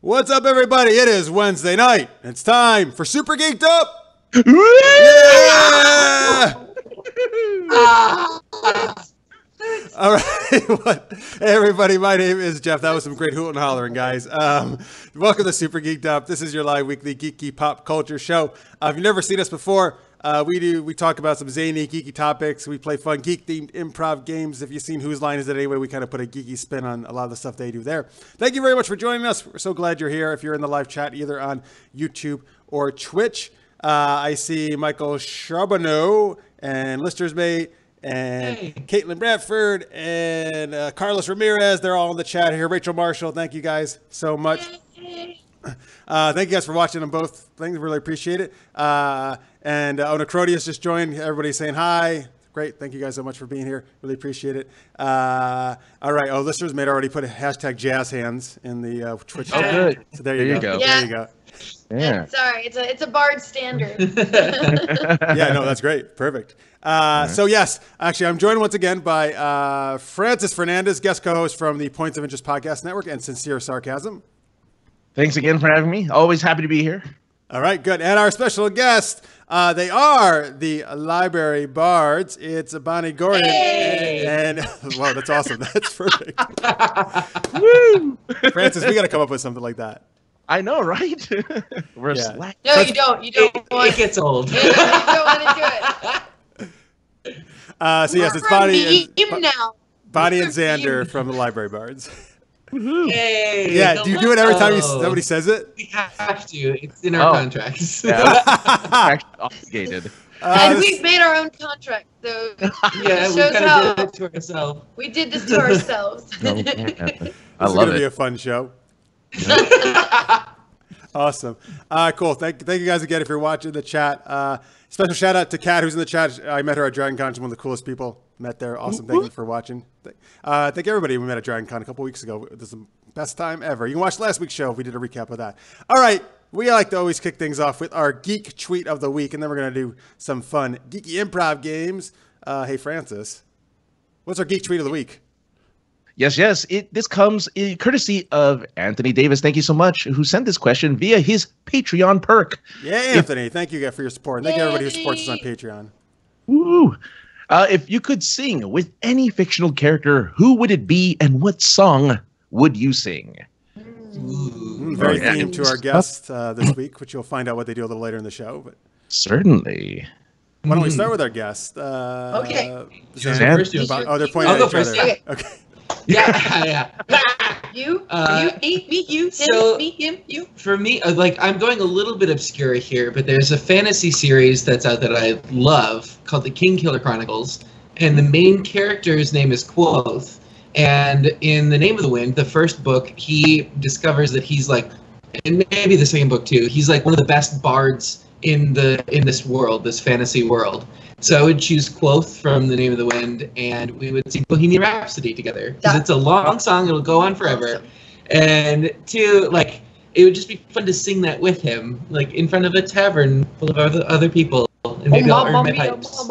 What's up, everybody? It is Wednesday night. It's time for Super Geeked Up. Yeah! All right. Hey, everybody. My name is Jeff. That was some great hooting and hollering, guys. Welcome to Super Geeked Up. This is your live weekly geeky pop culture show. If you've never seen us before, we talk about some zany, geeky topics. We play fun, geek-themed improv games. If you've seen Whose Line Is It Anyway, we kind of put a geeky spin on a lot of the stuff they do there. Thank you very much for joining us. We're so glad you're here. If you're in the live chat, either on YouTube or Twitch, I see Michael Charbonneau and Lister's Mate and Caitlin Bradford and Carlos Ramirez. They're all in the chat here. Rachel Marshall, thank you guys so much. Thank you guys for watching them both things. Really appreciate it. And Onacrodius just joined. Everybody's saying hi. Great. Thank you guys so much for being here. Really appreciate it. All right. Oh, listeners may already put a hashtag jazz hands in the Twitch chat. Oh, good. So there you go. Yeah. There you go. Yeah. Sorry, it's a Bard standard. Yeah, no, that's great. Perfect. So yes, actually, I'm joined once again by Francis Fernandez, guest co-host from the Points of Interest Podcast Network, and Sincere Sarcasm. Thanks again for having me. Always happy to be here. All right, good. And our special guest, they are the Library Bards. It's Bonnie Gordon. Hey! And wow, that's awesome. That's perfect. Woo! Francis, we got to come up with something like that. I know, right? We're slack. No, you don't. You don't. It gets old. You don't want to do it. So yes, it's Bonnie and Xander from the Library Bards. Hey, yeah, do you do it every time somebody says it? We have to. It's in our contracts. Yeah. Actually obligated. And we've made our own contract, so yeah, we shows kind how of did it to ourselves. we did this to ourselves. I This is love going to be it. a fun show. Awesome. Cool. Thank you guys again if you're watching the chat. Special shout out to Kat, who's in the chat. I met her at Dragon Con. She's one of the coolest people met there. Awesome. Thank you for watching. Thank everybody we met at Dragon Con a couple weeks ago. This is the best time ever. You can watch last week's show if we did a recap of that. All right. We like to always kick things off with our geek tweet of the week, and then we're going to do some fun geeky improv games. Hey, Francis, what's our geek tweet of the week? Yes. This comes courtesy of Anthony Davis. Thank you so much. Who sent this question via his Patreon perk. Yeah, Anthony. Thank you guys for your support. Thank you everybody who supports us on Patreon. Woo! If you could sing with any fictional character, who would it be, and what song would you sing? Very themed to our guest this week, which you'll find out what they do a little later in the show. But certainly. Why don't we start with our guest? Okay. Xander. Oh, they're pointing I'll at go each first. other. Okay. Okay. Yeah. You, me, you, him, so- me, him, you. For me, I'm going a little bit obscure here, but there's a fantasy series that's out that I love called the King Killer Chronicles, and the main character's name is Quoth. And in The Name of the Wind, the first book, he discovers that he's like, and maybe the second book too, he's like one of the best bards in this world, this fantasy world. So I would choose Quoth from The Name of the Wind, and we would sing Bohemian Rhapsody together. Because it's a long song, it'll go on forever. Awesome. And two, like, it would just be fun to sing that with him, like in front of a tavern full of other people. And maybe I'll earn my pipes.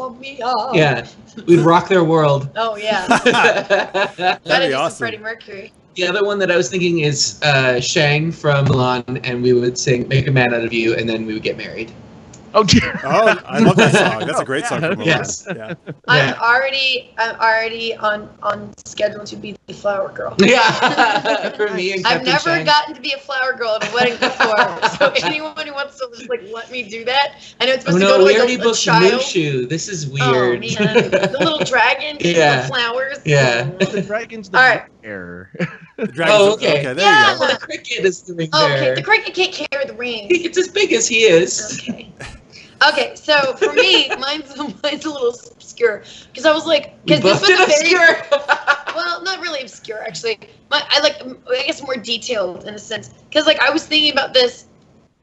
Yeah, we'd rock their world. Oh, yeah. That'd Gotta be do some awesome. Freddie Mercury. The other one that I was thinking is Shang from Mulan, and we would sing Make a Man Out of You, and then we would get married. Oh, dear. Oh, I love that song. That's a great song from Mulan. Yes. Yeah. I'm already on schedule to be the flower girl. Yeah, for me and I've Captain never Shang. gotten to be a flower girl at a wedding before, so anyone who wants to just like let me do that. I know it's supposed to go to we like already a booked child. Mushu. This is Oh weird. man, the little dragon, Yeah. the flowers. Yeah. The dragon's the All right. bear. The Dragons Oh, of- okay. There Yeah. you go. Well, the cricket is the ring Oh, okay, bearer. the cricket can't carry the ring. It's as big as he is. Okay. Okay, so for me, mine's a little obscure because I was like, because this was a very well, not really obscure actually. I guess more detailed in a sense because like I was thinking about this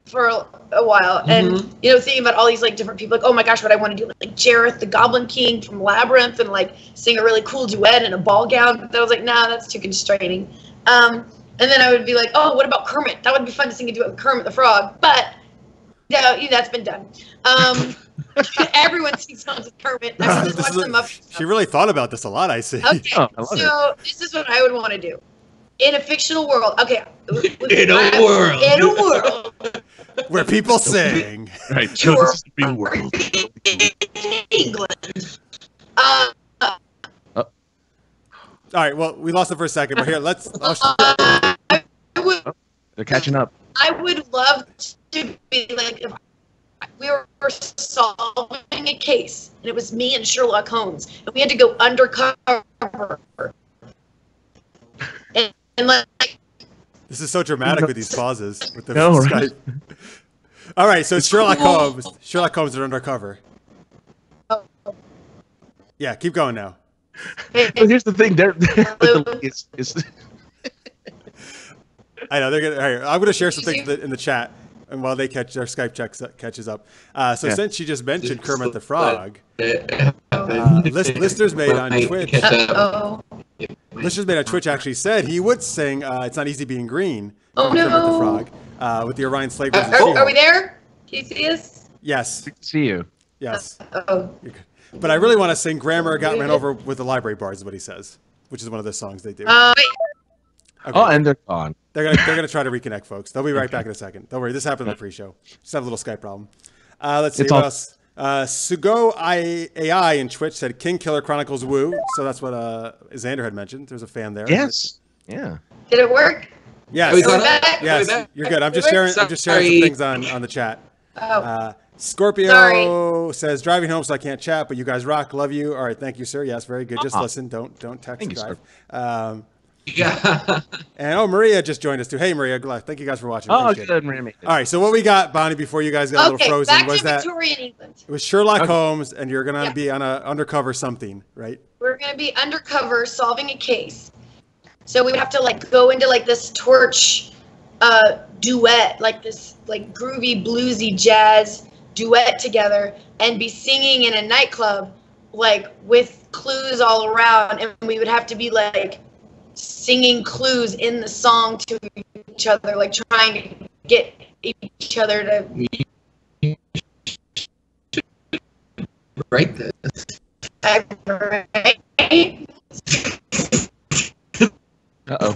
for a while and thinking about all these like different people like, oh my gosh, what I want to do like Jareth the Goblin King from Labyrinth and like sing a really cool duet in a ball gown. But I was like, nah, that's too constraining. And then I would be like, oh, what about Kermit? That would be fun to sing a duet with Kermit the Frog, but. No, that's been done. Everyone sings songs with Kermit. I just watch them up. She really thought about this a lot, I see. Okay, Oh, I love so this is what I would want to do. in a fictional world. Okay. In a world. In a world. Where people sing. Right. Show this is the real world. England. All right. Well, we lost it for a second, but here, They're catching up. I would love to be like if we were solving a case, and it was me and Sherlock Holmes, and we had to go undercover. And like, this is so dramatic with these pauses. With the No, Skype. right. All right, so it's Sherlock Holmes. Sherlock Holmes are undercover. Oh. Yeah, keep going now. Well, here's the thing. I know they're gonna. All right, I'm gonna share some things in the chat, and while they catch their Skype catches up. Since she just mentioned Kermit the Frog, listeners made on Twitch. Listeners made on Twitch actually said he would sing "It's Not Easy Being Green" from Kermit the Frog with the Orion Slave. Are we there? Can you see us? Yes. Good to see you. Yes. But I really want to sing "Grammar Got Ran Over" with the Library Bards, is what he says, which is one of the songs they do. Okay. Oh, and they're gone. They're gonna try to reconnect, folks. They'll be right back in a second. Don't worry, this happened in the pre-show. Just have a little Skype problem. Let's see what else. Sugo AI in Twitch said King Killer Chronicles Woo. So that's what Xander had mentioned. There's a fan there. Yes. Yeah. Did it work? Yes. Yes. You're good. I'm just sharing. I'm just sharing some things on the chat. Scorpio says driving home, so I can't chat, but you guys rock. Love you. All right, thank you, sir. Yes, very good. Just listen. Don't text and drive. Yeah. And Maria just joined us too. Hey, Maria. Thank you guys for watching. Oh, good, Maria. All right, so what we got, Bonnie, before you guys got a little frozen, back was to that Victorian England. it was Sherlock Holmes, and you're gonna be on a undercover something, right? We're gonna be undercover solving a case. So we would have to like go into like this torch duet, like this like groovy bluesy jazz duet together, and be singing in a nightclub, like with clues all around, and we would have to be like singing clues in the song to each other, like trying to get each other to write this. Uh-oh.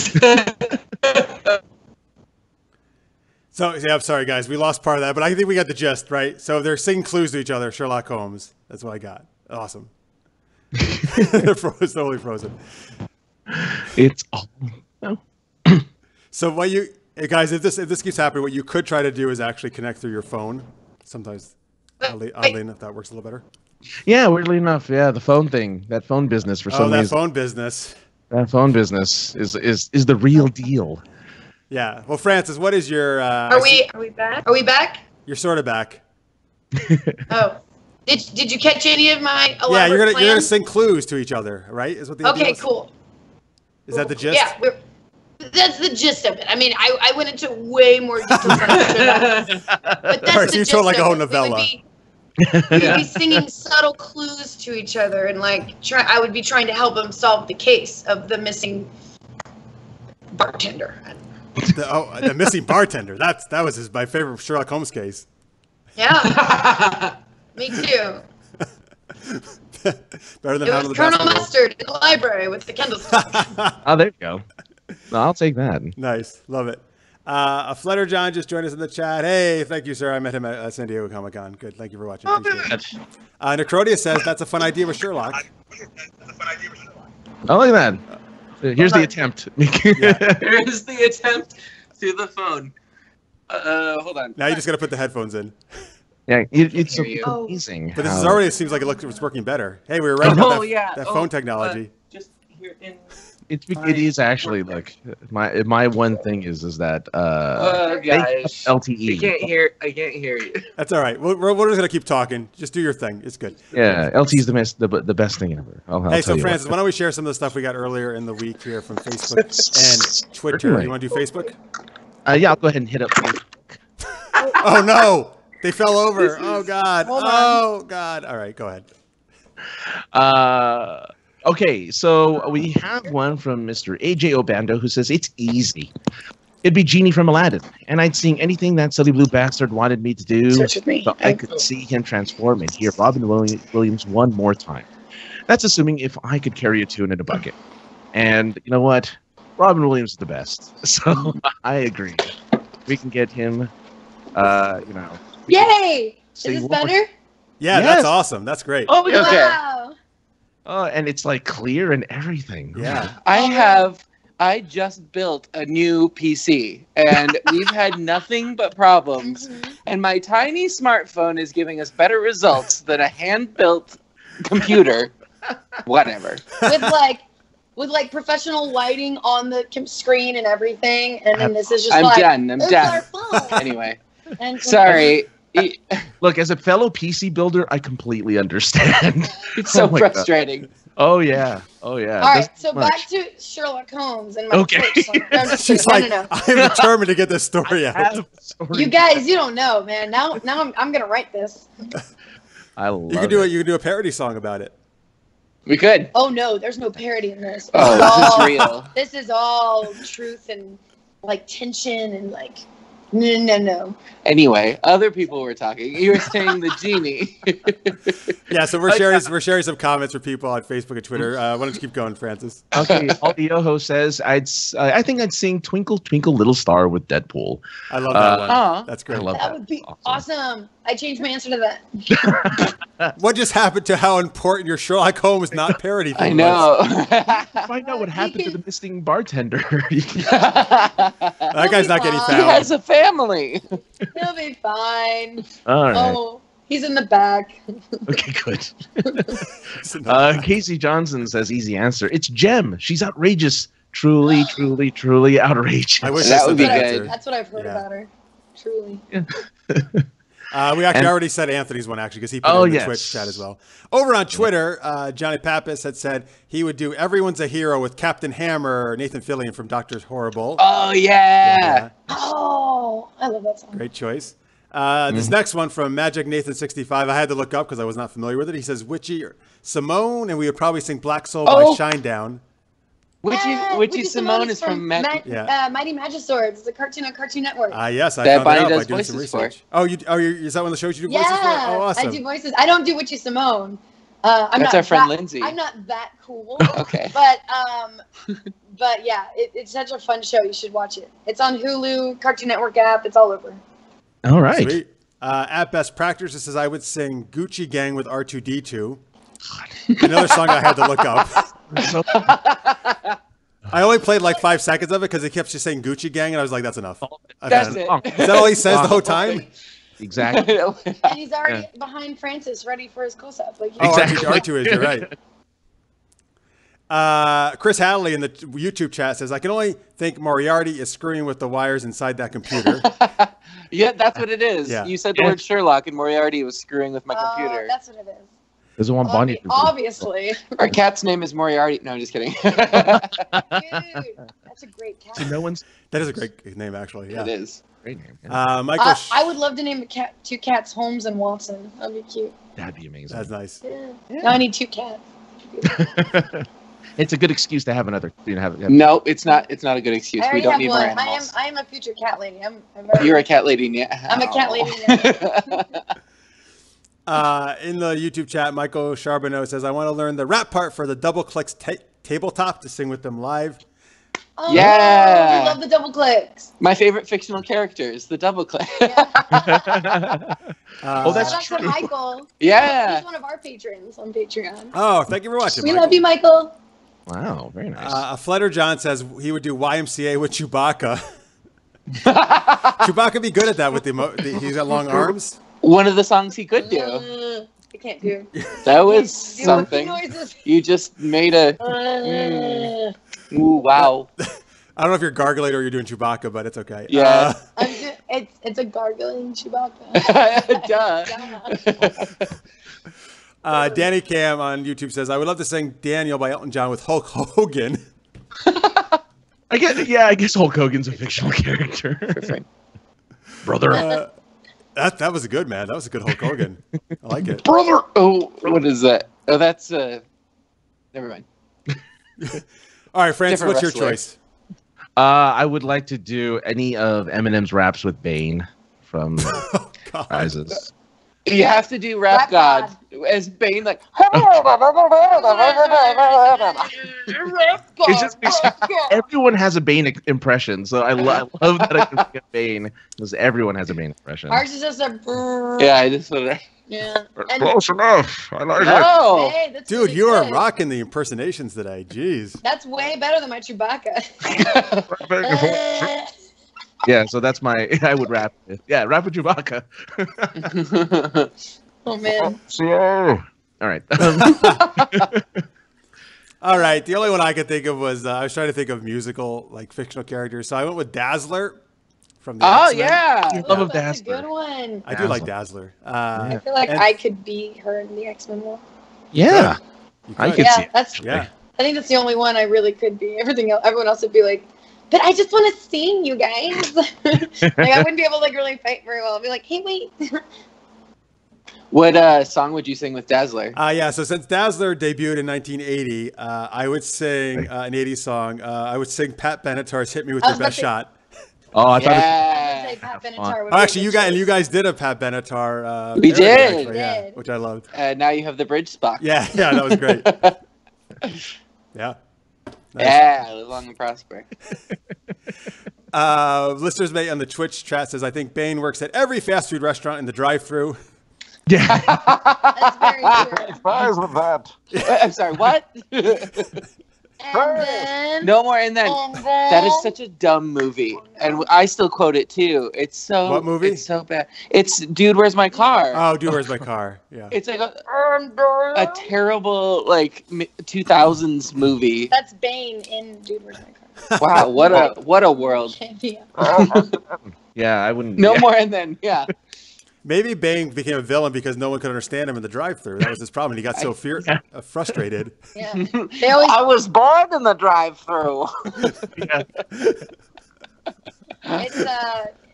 So, yeah, I'm sorry, guys. We lost part of that, but I think we got the gist, right? So they're singing clues to each other, Sherlock Holmes. That's what I got. Awesome. They're totally frozen. It's all. No. So what you guys, if this keeps happening, what you could try to do is actually connect through your phone. Sometimes, oddly enough, that works a little better. Yeah, weirdly enough, the phone thing, that phone business for some reason. That phone business. That phone business is the real deal. Yeah. Well, Francis, what is your? Are we back? Are we back? You're sort of back. Oh. Did you catch any of my elaborate Yeah, you're gonna plans? sing clues to each other, right? Is what the idea is? Cool. Is that the gist? Yeah, that's the gist of it. I mean, I went into way more detail than I should have. But that's Right, the so you gist told like a of whole it. novella. We'd be singing subtle clues to each other, and like I would be trying to help him solve the case of the missing bartender. The missing bartender. That was my favorite Sherlock Holmes case. Yeah. Me too. Better than It was Colonel Mustard in the library with the candlestick. Oh, there you go. No, I'll take that. Nice. Love it. A Flutter John just joined us in the chat. Hey, thank you, sir. I met him at San Diego Comic-Con. Good. Thank you for watching. Appreciate it. Necrodia says that's a fun idea with Sherlock. Oh, look at that. Here's the attempt. Here's the attempt through the phone. Hold on. Now you just got to put the headphones in. Yeah, it's so Oh. amazing. But this is already, it seems like it's working better. Hey, we were right about that phone technology. Just here in. It is actually like my one thing is that guys, LTE. I can't hear you. That's all right. We're just gonna keep talking. Just do your thing. It's good. Yeah, LTE is the best thing ever. I'll Hey, tell so you Francis, what. why don't we share some of the stuff we got earlier in the week here from Facebook and Twitter? Certainly. You want to do Facebook? Yeah, I'll go ahead and hit up. Oh no, they fell over. Oh God. Oh God. All right, go ahead. Okay, so we have one from Mr. AJ Obando who says it's easy. It'd be Genie from Aladdin, and I'd sing anything that silly blue bastard wanted me to do, so I could see him transform and hear Robin Williams one more time. That's assuming if I could carry a tune in a bucket. And you know what? Robin Williams is the best. So I agree. We can get him. Yay! Is this better? Yeah, yes. That's awesome. That's great. Oh, okay. Wow. Oh, and it's like clear and everything. Yeah. I just built a new PC, and we've had nothing but problems. And my tiny smartphone is giving us better results than a hand-built computer. Whatever. With professional lighting on the screen and everything, and then this is just I'm done. Our phone. Anyway, sorry. Look, as a fellow PC builder, I completely understand. It's so frustrating. Oh yeah. All right, so back to Sherlock Holmes and my Twitch. No, I'm just She's kidding. like, I'm determined to get this story out. You guys, you don't know, man. Now I'm gonna write this. I love You can do a parody song about it. We could. Oh no, there's no parody in this. Oh, this is real. This is all truth and tension and no. Anyway, other people were talking. You were saying the genie. Yeah, so we're sharing some comments for people on Facebook and Twitter. Why don't you keep going, Francis? Okay, Aldioho says I think I'd sing "Twinkle Twinkle Little Star" with Deadpool. I love that one. Aw. That's great. I love That would be awesome. I changed my answer to that. What just happened to how important your Sherlock Holmes not parody thing I know. Find out what happened to the missing bartender. That guy's not getting He found. has a family. He'll be fine. All right. Oh, he's in the back. Okay, good. Casey Johnson says, easy answer. It's Jem. She's outrageous. Truly, truly, truly outrageous. I wish That I would said be that good. answer. That's what I've heard about her. Truly. We actually already said Anthony's one, actually, because he put it in the Twitch chat as well. Over on Twitter, Johnny Pappas had said he would do Everyone's a Hero with Captain Hammer or Nathan Fillion from Dr. Horrible. Oh, yeah. Oh, I love that song. Great choice. This next one from Magic Nathan 65, I had to look up because I was not familiar with it. He says Witchy Simone, and we would probably sing Black Soul by Shinedown. Witchy Simone is from Mighty Magiswords. It's a cartoon on Cartoon Network. Yes, I That found it out Bonnie by does doing some voices research. for. Is that one of the shows you do voices for? Oh, awesome. I do voices. I don't do Witchy Simone. That's our friend Lindsay. I'm not that cool. Okay. But yeah, it's such a fun show. You should watch it. It's on Hulu, Cartoon Network app. It's all over. All right. Sweet. At Best Practice, it says I would sing Gucci Gang with R2D2. Another song I had to look up. I only played like 5 seconds of it because he kept just saying Gucci Gang, and I was like, that's enough. That's it. Is that all he says the whole time? Exactly. And he's already behind Francis, ready for his close-up. Exactly. R2 is, you're right. Chris Hadley in the YouTube chat says, I can only think Moriarty is screwing with the wires inside that computer. Yeah, that's what it is. Yeah. You said the word Sherlock, and Moriarty was screwing with my computer. That's what it is. There's one Bonnie. Obviously. Our cat's name is Moriarty. No, I'm just kidding. Dude, that's a great cat. So no one's. That is a great name, actually. Yeah. It is. Great name. Yeah. Michael. I would love to name two cats, Holmes and Watson. That'd be cute. That'd be amazing. That's nice. Yeah. Now I need 2 cats. It's a good excuse to have another. No, it's not. It's not a good excuse. We don't need more one. animals. I am a future cat lady. You're a cat lady, yeah. I'm a cat lady. Yeah. In the YouTube chat, Michael Charbonneau says, I want to learn the rap part for the Double Clicks tabletop to sing with them live. Oh, Yeah. I love the double clicks. My favorite fictional character is the double click. Yeah. That's Shout out true. to Michael. Yeah. He's one of our patrons on Patreon. Oh, thank you for watching, We Michael. love you, Michael. Wow, very nice. Flutter John says he would do YMCA with Chewbacca. Chewbacca be good at that with he's got long arms. One of the songs he could do. I can't do. That was Do something. noises. You just made a. Ooh, wow. I don't know if you're gargling or you're doing Chewbacca, but it's okay. Yeah. It's a gargling Chewbacca. Duh. Danny Cam on YouTube says, I would love to sing Daniel by Elton John with Hulk Hogan. I guess Hulk Hogan's a fictional character. Perfect. Brother. That was a good, man. That was a good Hulk Hogan. I like it. Brother. Oh, what is that? Oh, that's never mind. All right, Francis, Different what's your wrestler. choice? I would like to do any of Eminem's raps with Bane from Oh, God. Rises. You have to do Rap God as Bane, like. It's just everyone has a Bane impression, so I love that I can get Bane because everyone has a Bane impression. Ours is just a. Yeah, I just want to. Yeah. Close enough. I like it. Oh, Hey, that's Dude, really you are good. rocking the impersonations today. Jeez. That's way better than my Chewbacca. Yeah, so that's my. I would rap. Yeah, rap with Chewbacca. Oh man. All right. All right. The only one I could think of was I was trying to think of musical, like fictional characters. So I went with Dazzler from the oh X-Men. yeah. Love of That's a Dazzler. good one. I do like Dazzler. I feel like and- I could be her in the X-Men role. Yeah, You I could. could Yeah, see. that's. Yeah. I think that's the only one I really could be. Everyone else would be like, but I just want to sing, you guys. Like I wouldn't be able to like really fight very well. I'd be like, hey, wait. What song would you sing with Dazzler? Yeah, so since Dazzler debuted in 1980, I would sing an 80s song. I would sing Pat Benatar's "Hit Me with I Your was about Best to- Shot." Oh, I thought. I Yeah. would say Pat Have Benatar fun. would Oh, be actually, a you good guys and choice. you guys did a Pat Benatar. We parody, did. actually, yeah, Did. which I loved. Now you have the bridge spot. Yeah, that was great. Yeah. Nice. Yeah, live long and prosper. Listeners mate on the Twitch chat says, I think Bane works at every fast food restaurant in the drive-thru. Yeah. That's very true. Fries with that. I'm sorry, what? And then. No more and then. And then. That is such a dumb movie. And I still quote it too. It's so What movie? It's so bad. It's Dude, Where's My Car? Oh, dude, where's my car? Yeah. It's like a terrible like 2000s movie. That's Bane in Dude, Where's My Car? Wow, what a world. Yeah. Yeah, I wouldn't. No yeah. more and then yeah. Maybe Bane became a villain because no one could understand him in the drive-thru. That was his problem. He got so frustrated. Yeah. They always. I was born in the drive-thru. Yeah.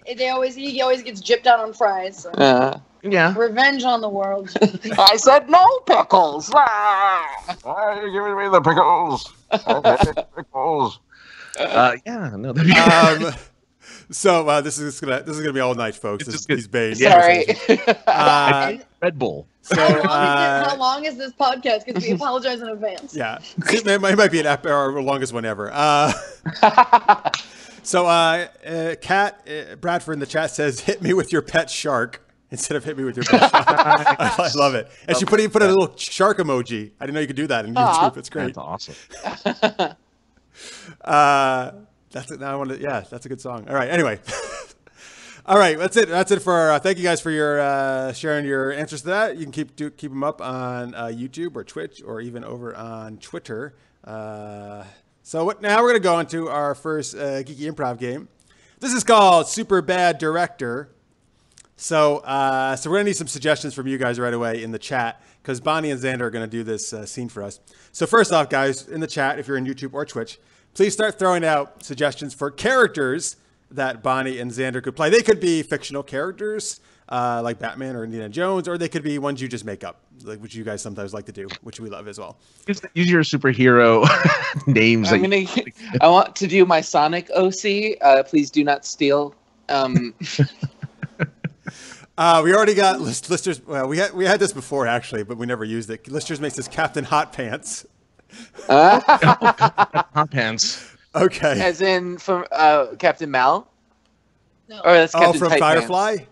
It's he always gets gypped out on fries. So. Yeah. Revenge on the world. I said no pickles. Why are you giving me the pickles? I hate pickles. Yeah. No. That'd be So this is gonna be all night, folks. It's just These Bane. Sorry. Red Bull. So How long is this podcast? Because we apologize in advance. yeah, it might be our longest one ever. So Kat Bradford in the chat says, "Hit me with your pet shark." Instead of "hit me with your pet shark." I love it. And she put a little shark emoji. I didn't know you could do that in YouTube. It's great. That's awesome. That's it. Now I want to. Yeah, that's a good song. All right. Anyway. All right. That's it. That's it for. Thank you guys for your sharing your answers to that. You can keep them up on YouTube or Twitch or even over on Twitter. So now we're gonna go into our first geeky improv game. This is called Super Bad Director. So we're gonna need some suggestions from you guys right away in the chat because Bonnie and Xander are gonna do this scene for us. So first off, guys, in the chat, if you're in YouTube or Twitch, please start throwing out suggestions for characters that Bonnie and Xander could play. They could be fictional characters like Batman or Indiana Jones, or they could be ones you just make up, like which you guys sometimes like to do, which we love as well. Use your superhero names. I want to do my Sonic OC. Please do not steal. We already got Lister's. Well, we had this before actually, but we never used it. Lister's makes this Captain Hot Pants. Hot pants. Okay. As in from Captain Mal? No. Or that's Captain from Tight Firefly? Pants.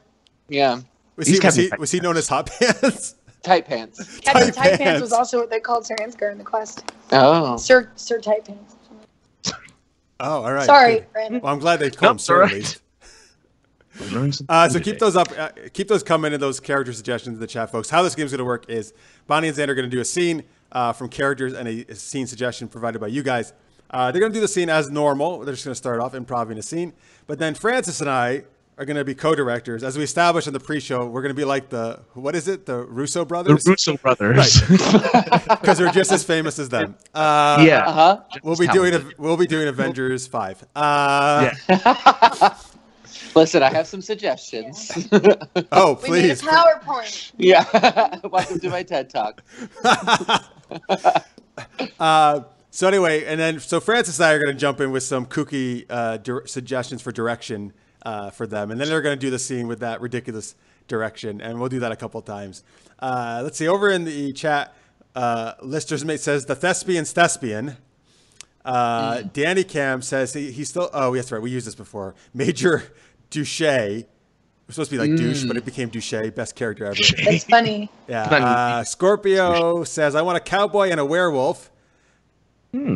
Yeah. Was he known as Hot Pants? Tight Pants. Captain Tight Tight Pants Pants. was also what they called Sir Ansgar in the quest. Oh. Sir Tight Pants. Oh, all right. Sorry, Good. Brandon. Well, I'm glad they call him Nope, Sir all at right. least. Learn something So keep today. those up. Keep those coming in, those character suggestions in the chat, folks. How this game's going to work is Bonnie and Xander are going to do a scene from characters and a scene suggestion provided by you guys. They're going to do the scene as normal. They're just going to start off improvising a scene. But then Francis and I are going to be co-directors. As we established in the pre-show, we're going to be like the Russo brothers? The Russo brothers. Because we're just as famous as them. Yeah. Uh-huh. We'll be doing Avengers 5. Yeah. Uh, Listen, I have some suggestions. Oh, We need a please. PowerPoint. Yeah. Welcome to my TED Talk. So anyway, and then so Francis and I are going to jump in with some kooky suggestions for direction for them, and then they're going to do the scene with that ridiculous direction, and we'll do that a couple times. Let's see. Over in the chat, Lister's mate says the thespian's thespian. Danny Cam says he's still. Oh, that's right. We used this before. Major Douche. It was supposed to be like douche, but it became Douche. Best character ever. That's funny. Yeah. Scorpio says I want a cowboy and a werewolf.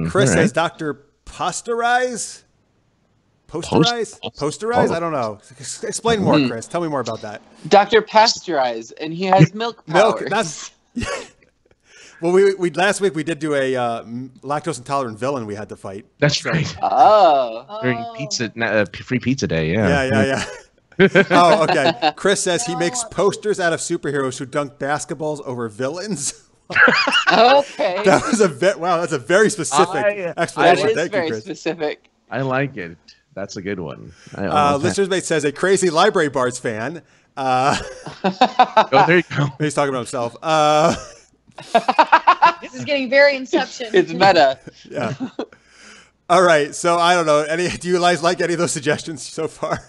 Chris says Dr. Posterize. Posterize? I don't know. Explain more, Chris. Tell me more about that. Dr. Pasteurize, and he has milk powers. That's. Well, we last week we did do a lactose intolerant villain we had to fight. That's right. Oh. During free pizza day, Yeah. Oh, okay. Chris says he makes posters out of superheroes who dunk basketballs over villains. Okay. That was that's a very specific explanation. That is Thank you, very Chris. specific. I like it. That's a good one. Listener's mate says a crazy Library Bards fan. Oh, there you go. He's talking about himself. This is getting very Inception. It's meta. Yeah. All right. So I don't know. Do you guys like any of those suggestions so far?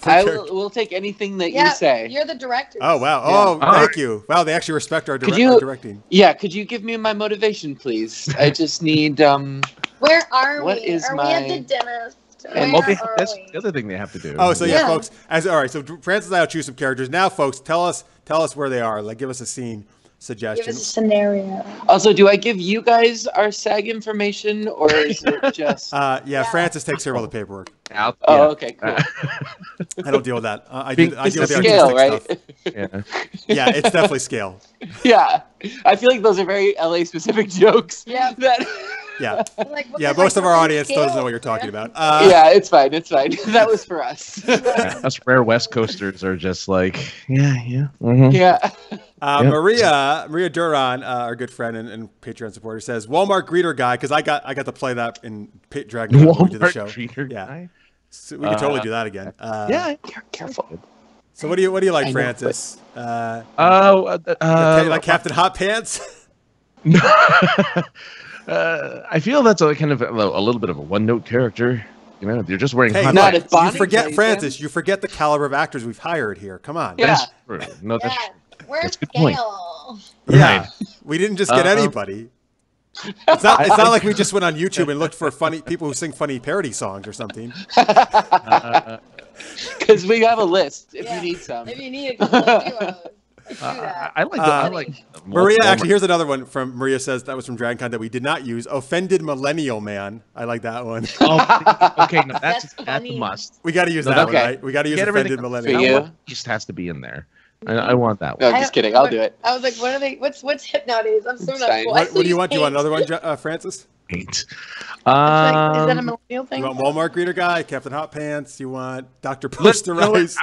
We'll take anything that you say. You're the director. Oh, wow. Yeah. Thank you. Wow, they actually respect our directing. Yeah, could you give me my motivation, please? I just need... Where are we? What is are my... we at the dentist? And that's the other thing they have to do. Oh, so yeah, folks. All right, so Francis and I will choose some characters. Now, folks, tell us where they are. Like, give us a scene suggestion. Give us a scenario. Also, do I give you guys our SAG information, or is it just... Francis takes care of all the paperwork. Okay, cool. I don't deal with that. I deal with the scale, artistic right? stuff. Yeah, it's definitely scale. Yeah, I feel like those are very LA specific jokes. Yeah. Yeah. Most of our audience doesn't know what you're talking about. Yeah, it's fine. That was for us. Us rare West Coasters are just like, yeah. Maria Duran, our good friend and Patreon supporter, says Walmart greeter guy, because I got to play that in Dragon when we did the show. Greeter guy? So we could totally do that again. Careful. So what do you like, Francis? Like Captain Hot Pants? I feel that's a kind of a little bit of a one-note character. You know, you're just wearing hot not pants. if You forget, Francis. You forget the caliber of actors we've hired here. Come on. Yeah. That's true. No, that's Where's good point. Scale? Yeah. Right. We didn't just get anybody. It's not like we just went on YouTube and looked for funny people who sing funny parody songs or something. Because we have a list if you need some. If you need a couple of duos. I like Maria, actually, here's another one from Maria says that was from DragonCon that we did not use. Offended Millennial Man. I like that one. Okay, no, that's a must. We got to use that one, right? We got to use Offended Millennial For you. Man. Just has to be in there. I want that No, one. I'm just kidding. I'll do it. I was like, what are they? What's hip nowadays? I'm so not fine. cool. What do you want? Do you want another one, Francis? Eight. Is that a millennial thing? You want Walmart greeter guy, Captain Hot Pants? You want Dr. Posterize?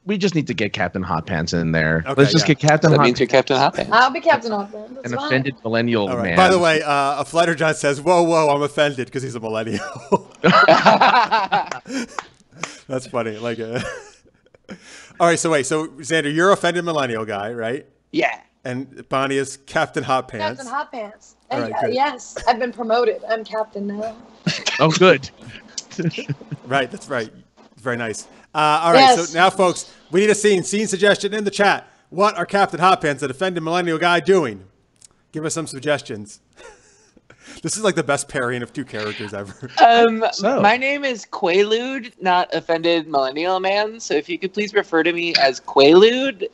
We just need to get Captain Hot Pants in there. Okay, Let's just get Captain That Hot means you're Captain Hot Pants. I'll be Captain Hot Pants. That's an fine. offended millennial All right. man. By the way, a Flighter John says, whoa, I'm offended because he's a millennial. That's funny. Like, all right, so Xander, you're offended millennial guy, right? Yeah. And Bonnie is Captain Hot Pants. Captain Hot Pants. All right, good. Yes, I've been promoted. I'm captain now. Oh, good. Right, that's right. Very nice. All right, Yes. so now, folks, we need a scene suggestion in the chat. What are Captain Hot Pants, the offended millennial guy, doing? Give us some suggestions. This is like the best pairing of two characters ever. My name is Quaalude, not offended millennial man. So if you could please refer to me as Quaalude.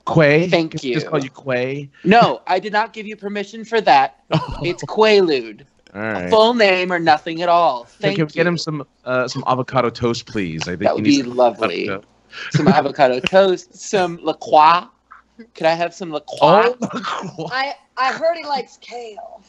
Quay. Thank you. Just call you Quay. No, I did not give you permission for that. It's Quaalude. All right. Full name or nothing at all. Thank Can you. we get him some avocado toast, please? I think That would be lovely. Some avocado toast, some La Croix. Could I have some La Croix? I heard he likes kale.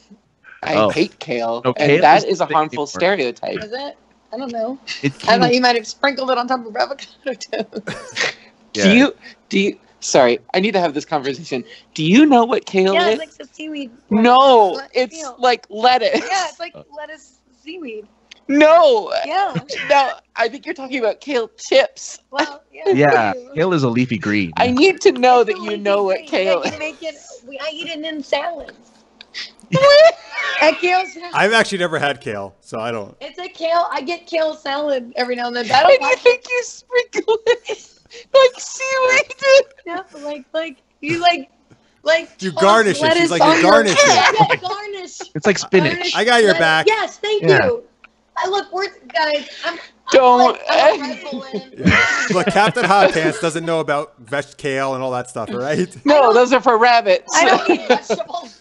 I hate kale, No, and kale that is is a the harmful thing. stereotype. Is it? I don't know. It's I thought you might have sprinkled it on top of avocado toast. Yeah. Do you? Sorry, I need to have this conversation. Do you know what kale Yeah, is? it's like the seaweed. No, It's it's like lettuce. Yeah, it's like lettuce seaweed. No. Yeah. No, I think you're talking about kale chips. Well, yeah. Yeah, thank you. kale is a leafy green. I need to know that It's a you leafy know what green. kale Yeah, is. you make it. I eat it in salads. A kale salad. I've actually never had kale, so I don't. It's a kale. I get kale salad every now and then. But I And don't you like think you sprinkle it? Like seaweed. Yeah, like you You garnish it. She's like, you garnish it. Yeah, garnish. It's like spinach. Garnish I got your lettuce. back. Yes, thank Yeah. you. Look, guys. Don't. I'm a Red Bull in. Look, Captain Hot Pants doesn't know about kale and all that stuff, all right? No, those are for rabbits. I don't eat vegetables.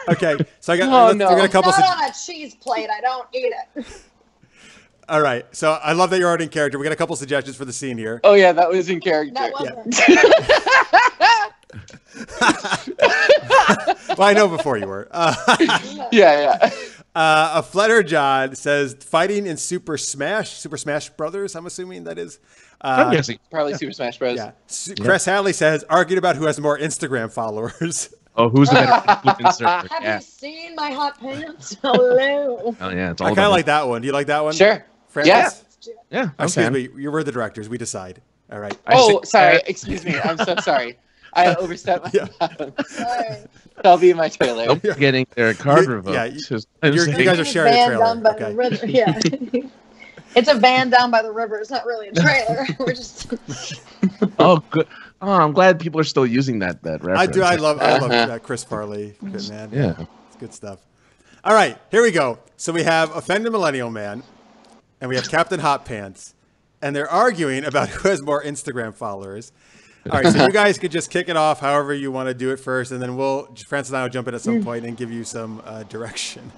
Okay, so I got, Oh, I no. got a couple. Not on a cheese plate. I don't eat it. All right, so I love that you're already in character. We got a couple suggestions for the scene here. Oh yeah, that was in character. That wasn't. Well, I know before you were. Yeah. A Flutter John says fighting in Super Smash Brothers. I'm assuming that is. I'm guessing. Probably Super Smash Bros. Yeah. Chris Hadley says argued about who has more Instagram followers. Oh, who's the better insert? Have Yeah. you seen my hot pants? Hello. Oh yeah, it's I all kind of about like that one. Do you like that one? Sure. Francis? Yeah. Oh, excuse me. You were the directors. We decide. All right. Sorry. Excuse me. I'm so sorry. I overstepped my bounds. Sorry. That'll be in my trailer. Nope, getting their card You- revoked. yeah, Just- you guys are sharing a Van trailer. down by Okay. the river. Yeah. It's a van down by the river. It's not really a trailer. We're just. Oh, good. Oh, I'm glad people are still using that reference. I do. I love Chris Farley. Good man. Yeah. It's good stuff. All right, here we go. So we have Offended Millennial Man, and we have Captain Hot Pants, and they're arguing about who has more Instagram followers. All right, so you guys could just kick it off however you want to do it first, and then Francis and I will jump in at some point and give you some direction.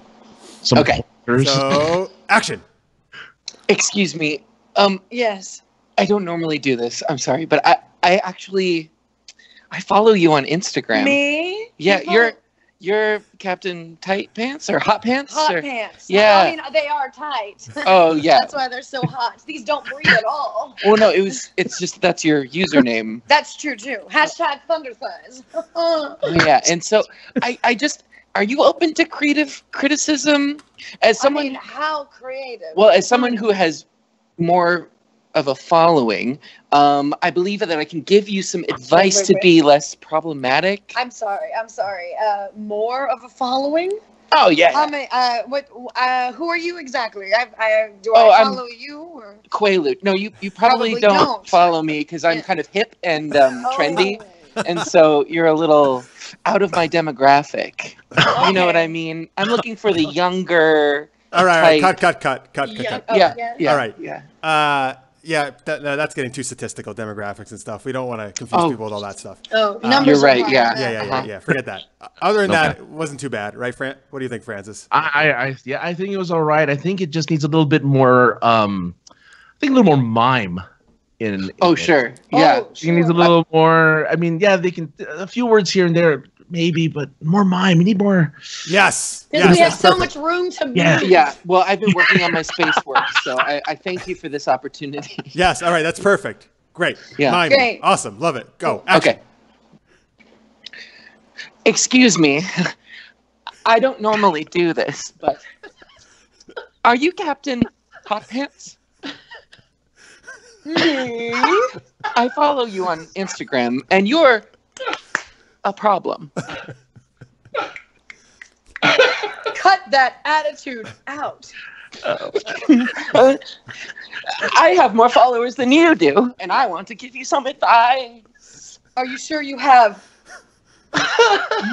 Some Okay. pointers. So, action. Excuse me. Yes. I don't normally do this. I'm sorry, but I actually follow you on Instagram. Me? Yeah, People- you're Captain Tight Pants or Hot Pants? Hot or- pants. Yeah. I mean, they are tight. Oh yeah. That's why they're so hot. These don't breathe at all. Well, no, it's just that's your username. That's true too. Hashtag Thunder Thighs. Yeah, and so I just are you open to creative criticism as someone? I mean, how creative. Well, as someone who has more of a following, I believe that I can give you some advice to be less problematic. I'm sorry. More of a following? Oh yeah. How many? Who are you exactly? Do Oh, I I'm- follow you? Or? Quaalude. No, you probably Probably don't. follow me because I'm Yeah. kind of hip and Oh. trendy, and so you're a little out of my demographic. You know what I mean? I'm looking for the younger. All right, type. cut. Yeah. Yeah. All right. Yeah. That's getting too statistical demographics and stuff. We don't want to confuse people with all that stuff. Oh, You're numbers are right, hard. yeah. Yeah. Forget that. Other than Okay. that, it wasn't too bad, right, Fran? What do you think, Francis? I think it was all right. I think it just needs a little bit more. I think a little more mime. In Oh it. sure. Yeah. Oh, It needs a little more. I mean, yeah, they can a few words here and there, maybe, but more mime. We need more. Yes. Because we have that's so perfect. much room to Yeah. breathe. Yeah. Well, I've been working on my space work, so I thank you for this opportunity. Yes. All right. That's perfect. Great. Yeah. Mime. Great. Awesome. Love it. Go. Action. Okay. Excuse me. I don't normally do this, but are you Captain Hot Pants? I follow you on Instagram, and you're a problem. Cut that attitude out. I have more followers than you do, and I want to give you some advice. Are you sure you have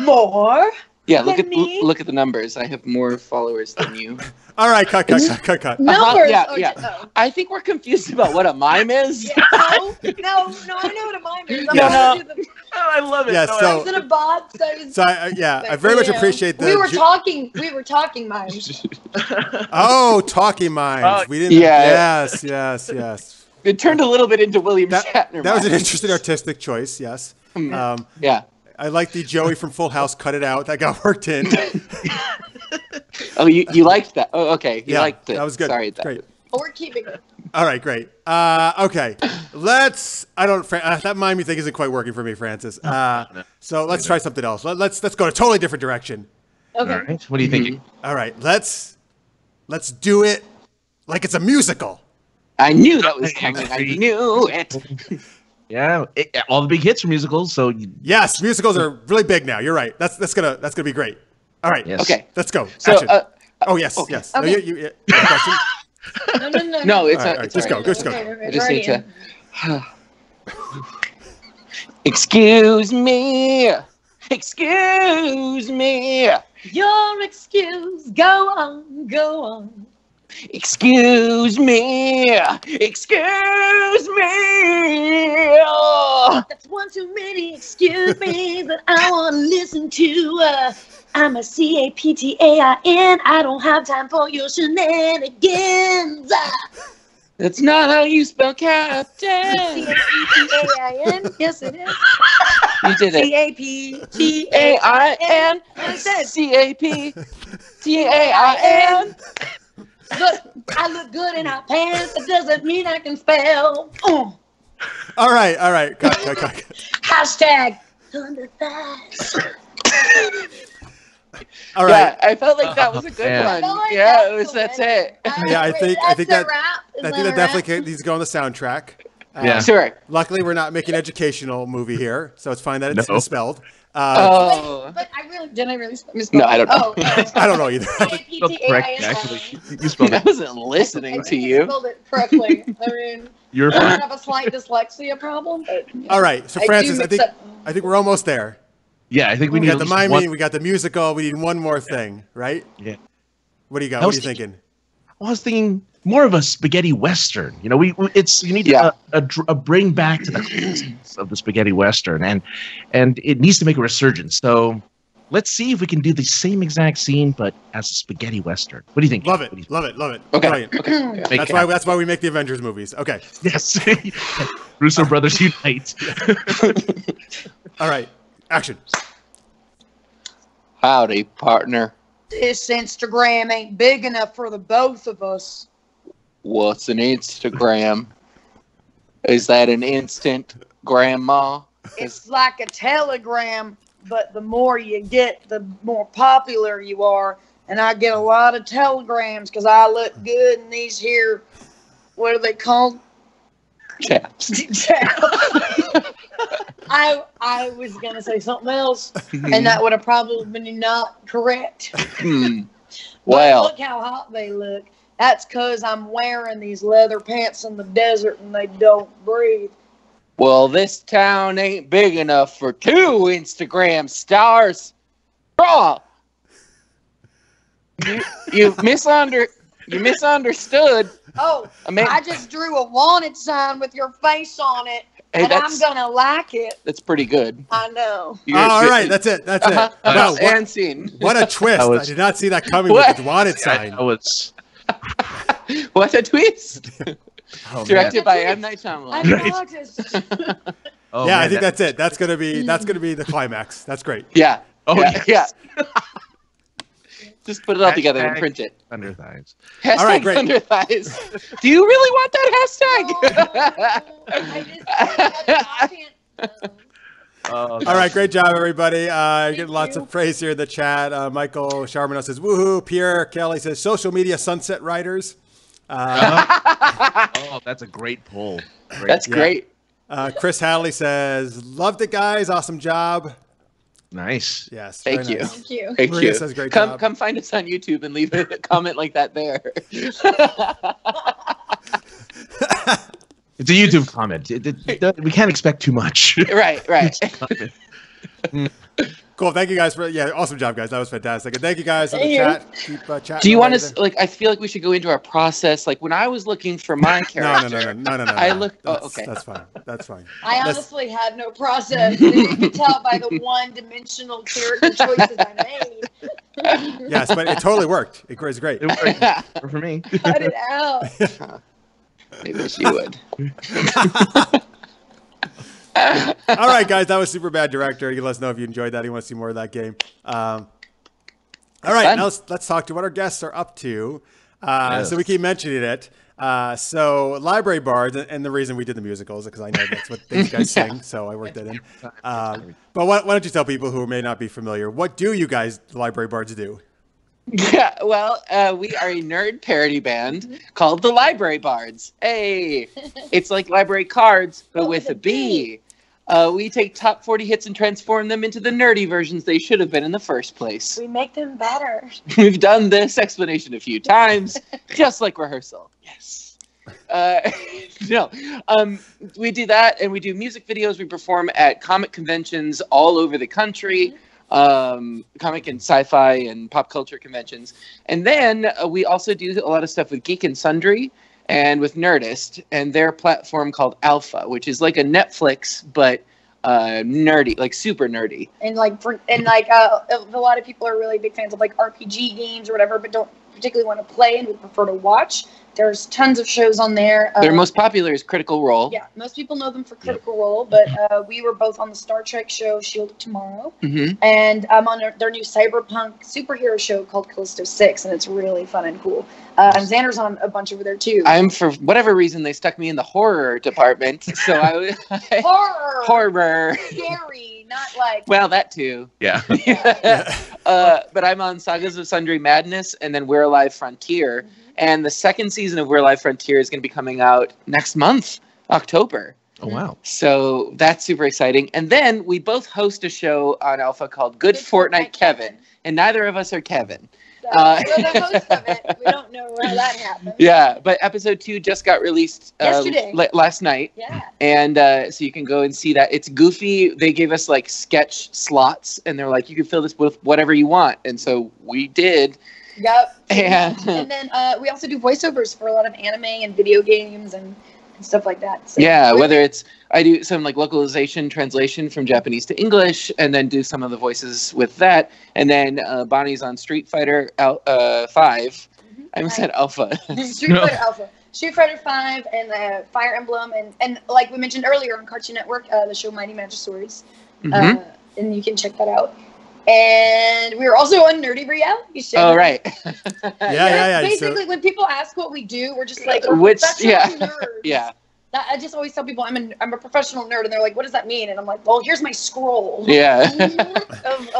more? Yeah, look Than at me? look at the numbers. I have more followers than you. All right. Cut. Numbers. yeah, Oh, yeah. oh. I think we're confused about what a mime is. Yeah, no, I know what a mime is. I'm Yeah. gonna do the Oh, I love it. Yeah, No, so- is it a bot? So I very much appreciate the. We were talking mimes. Oh, talking mimes. Oh, We didn't. yeah. Yes. It turned a little bit into William Shatner. That was an mime. interesting artistic choice. Yes. Yeah. I like the Joey from Full House. Cut it out. That got worked in. Oh, you liked that? Oh, okay. You Yeah, liked it. that was good. Sorry. Great. Oh, we're keeping it. All right, great. Okay, that mime you think isn't quite working for me, Francis. So let's try something else. Let's go a totally different direction. Okay. All right. What are you thinking? All right, let's do it like it's a musical. I knew that was coming. I knew it. Yeah, all the big hits are musicals. So Yes, musicals are really big now. You're right. That's gonna be great. All right. yes. Okay. Let's go. So, Action. Oh yes, okay. yes. No, Okay. you have a question? No. No, it's All right, it's just all go. right. Just go. Okay, I just need to. Excuse me. Excuse me. Your excuse. Go on, go on. Excuse me. Excuse me. That's one too many excuse me that I want to listen to. I'm a CAPTAIN. I don't have time for your shenanigans. That's not how you spell captain. CAPTAIN. Yes, it is. You did it. CAPTAIN. I said CAPTAIN. Look, I look good in our pants. It doesn't mean I can spell. All right. Cut. Hashtag under thighs. All right. Yeah, I felt like that was a good one. Like Yeah, that's it. Yeah, I think that definitely needs to go on the soundtrack. Yeah. Sure. Luckily, we're not making an educational movie here, so it's fine that it's No. misspelled. But I really misspelled. No, I don't know. I don't know either. Spelled correct, actually. You spelled I it. wasn't listening to you. spelled it correctly. I mean, You're I fine. have a slight dyslexia problem. But, All right, so Francis, I think we're almost there. Yeah, I think we We need got the at least miming, one. we got the musical. We need one more thing, right? Yeah. What do you got? I What are was you thinking? I was thinking more of a spaghetti western. You know, you need Yeah. a bring back to the classics of the spaghetti western, and it needs to make a resurgence. So let's see if we can do the same exact scene, but as a spaghetti western. What do you think? Love What do you it. Love it. Love it. Okay. Brilliant. Okay. Make That's why we make the Avengers movies. Okay. Yes. Russo brothers unite. All right. Action. Howdy, partner. this Instagram ain't big enough for the both of us. What's an Instagram? Is that an instant grandma? It's like a telegram, but the more you get, the more popular you are. And I get a lot of telegrams because I look good in these here, what are they called? Chaps. I was going to say something else, and that would have probably been not correct. Well, But look how hot they look. That's because I'm wearing these leather pants in the desert and they don't breathe. well, this town ain't big enough for 2 Instagram stars. Bro, you misunderstood. Oh, I just drew a wanted sign with your face on it, Hey, and I'm going to like it. That's pretty good. I know. All right, that's it. That's it. Wow, And scene. what a twist. That was- I did not see that coming What? with the wanted sign. That was What a twist! oh, Directed man. by M. Night I Shyamalan. noticed. Oh, Yeah, man, I think that's it. That's gonna be the climax. That's great. Yeah. Oh, yeah. yes. Yeah. Just put it all together and print it. Under thighs. Hashtag All right, great. Thunder Thighs. Do you really want that hashtag? All right, great job, everybody. Getting lots of praise here in the chat. Michael Charbonneau says, woohoo. Pierre Kelly says, social media sunset riders. Oh, that's a great pull. That's great. Chris Hadley says, loved it, guys. Awesome job. Nice. Yes. Thank very you. nice. Thank you. Thank Maria you. says great job. Come find us on YouTube and leave a comment like that there. It's a YouTube comment. We can't expect too much. Right. Cool. Thank you guys for, awesome job, guys. That was fantastic. And thank you guys in the Thank chat. Keep chatting. Do you want away to I feel like we should go into our process. Like when I was looking for my character. No. I look. That's, okay. That's fine. That's fine. I honestly had no process. You can tell by the one-dimensional character choices I made. Yes, but it totally worked. It was great. It worked for me. Cut it out. I wish you would. All right, guys, that was Super Bad Director. You can let us know if you enjoyed that. You want to see more of that game. All right, fun. now let's talk to what our guests are up to. Yes. So we keep mentioning it. So Library Bards, and the reason we did the musicals is because I know that's what these guys sing, so I worked that in. But why don't you tell people who may not be familiar, what do you guys, the Library Bards, do? Yeah, well, we are a nerd parody band called the Library Bards. Hey, it's like library cards, but with a B. We take top 40 hits and transform them into the nerdy versions they should have been in the first place. We make them better. We've done this explanation a few times, just like rehearsal. Yes. No. We do that, and we do music videos. We perform at comic conventions all over the country, comic and sci-fi and pop culture conventions. And then we also do a lot of stuff with Geek and Sundry and with Nerdist and their platform called Alpha, which is like a Netflix, but nerdy, like super nerdy. And a lot of people are really big fans of like RPG games or whatever, but don't particularly want to play and would prefer to watch. There's tons of shows on there. Their most popular is Critical Role. Yeah, most people know them for Critical Role, but we were both on the Star Trek show Shield of Tomorrow, and I'm on their new cyberpunk superhero show called Callisto 6, and it's really fun and cool. And Xander's on a bunch over there too. For whatever reason, they stuck me in the horror department, so I horror. Scary, not like. Well, that too. Yeah. But I'm on Sagas of Sundry Madness, and then We're Alive Frontier. And the second season of We're Alive Frontier is going to be coming out next month, October. Oh, wow. So that's super exciting. And then we both host a show on Alpha called Good Fortnite Kevin. And neither of us are Kevin. We're the host of it. We don't know how that happened. Yeah, but episode 2 just got released yesterday. Last night. Yeah. And so you can go and see that. It's goofy. They gave us like sketch slots, and they're like, you can fill this with whatever you want. And so we did. Yep. And then we also do voiceovers for a lot of anime and video games and stuff like that. So yeah, whether it's I do some like localization translation from Japanese to English, and then do some of the voices with that. And then Bonnie's on Street Fighter 5. I haven't said Alpha. Fighter Alpha. Street Fighter 5 and Fire Emblem and like we mentioned earlier on Cartoon Network, the show Mighty Magiswords. And you can check that out. And we were also on Nerdy Reality Show. Oh, right. Yeah. Basically, when people ask what we do, we're just like, nerds. Yeah. I just always tell people I'm a professional nerd, and they're like, what does that mean? And I'm like, well, here's my scroll. Yeah.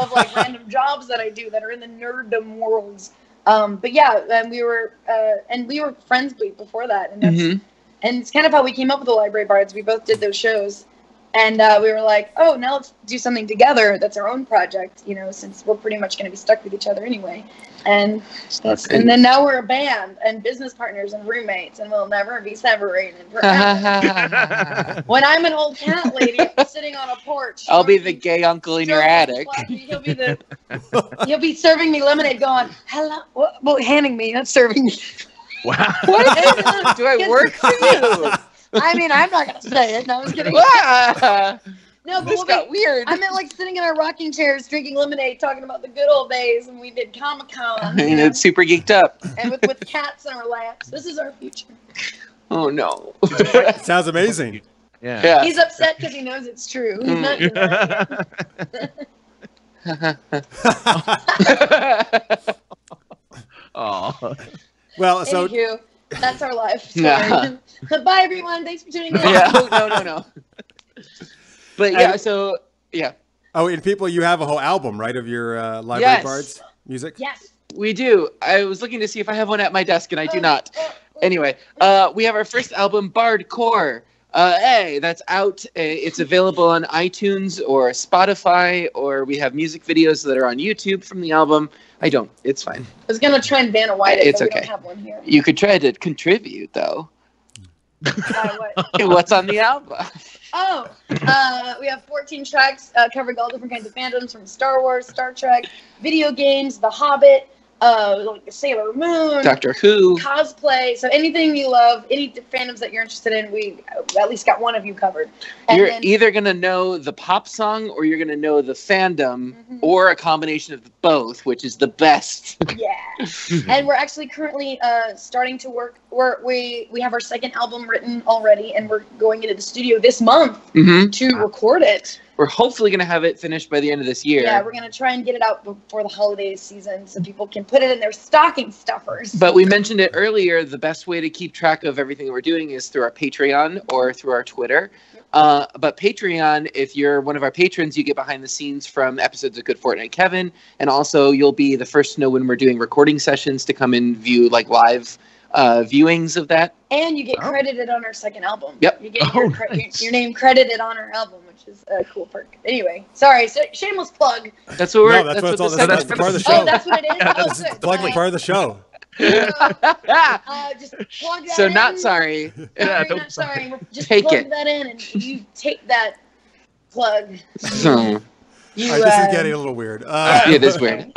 of like random jobs that I do that are in the nerddom worlds. But yeah, and we were friends before that, and and it's kind of how we came up with the Library Bards. We both did those shows. And we were like, oh, now let's do something together that's our own project, since we're pretty much going to be stuck with each other anyway. And then now we're a band and business partners and roommates, and we'll never be separated forever. When I'm an old cat lady sitting on a porch. I'll be the gay uncle in your attic. He'll be serving me lemonade going, hello, well, handing me, not serving me. Wow. What? Do I work for you? I mean, I'm not going to say it. No, I was kidding. No, but this got weird. I meant like sitting in our rocking chairs, drinking lemonade, talking about the good old days when we did Comic-Con. And it's super geeked up. And with cats in our laps. This is our future. Oh, no. Sounds amazing. Yeah. He's upset because he knows it's true. He's not Oh. Well, so... Anywho, that's our life story. Bye, everyone. Thanks for tuning in. Yeah. No. But yeah, so yeah. Oh, and people, you have a whole album, right, of your Library Bards music? Yes. We do. I was looking to see if I have one at my desk, and I do not. Anyway, we have our first album, Bard Core. Hey, that's out. It's available on iTunes or Spotify, or we have music videos that are on YouTube from the album. I don't. It's fine. I was going to try and Vanna White it, it's but okay. We don't have one here. You could try to contribute, though. What? What's on the album? Oh, we have 14 tracks covering all different kinds of fandoms, from Star Wars, Star Trek, video games, The Hobbit, like Sailor Moon, Doctor Who, cosplay. So anything you love, any fandoms that you're interested in, we at least got one of you covered. And you're then, either going to know the pop song, or you're going to know the fandom, or a combination of both, which is the best. Yeah. And we're actually currently starting to work. We have our second album written already, and we're going into the studio this month to record it. We're hopefully going to have it finished by the end of this year. Yeah, we're going to try and get it out before the holiday season so people can put it in their stocking stuffers. But we mentioned it earlier, the best way to keep track of everything that we're doing is through our Patreon or through our Twitter. But Patreon, if you're one of our patrons, you get behind the scenes from episodes of Good Fortnite Kevin. And also you'll be the first to know when we're doing recording sessions to come and view like live viewings of that. And you get credited on our second album. Yep. You get your name credited on our album, which is a cool perk. Anyway, sorry, so shameless plug. That's what we're. No, that's the part of the show. Oh, that's what it is. That's the part of the show. Just plug that So in. not sorry. Not sorry. Just Take plug it. that in, and you take that plug. So, You, All right, this is getting a little weird. it is weird.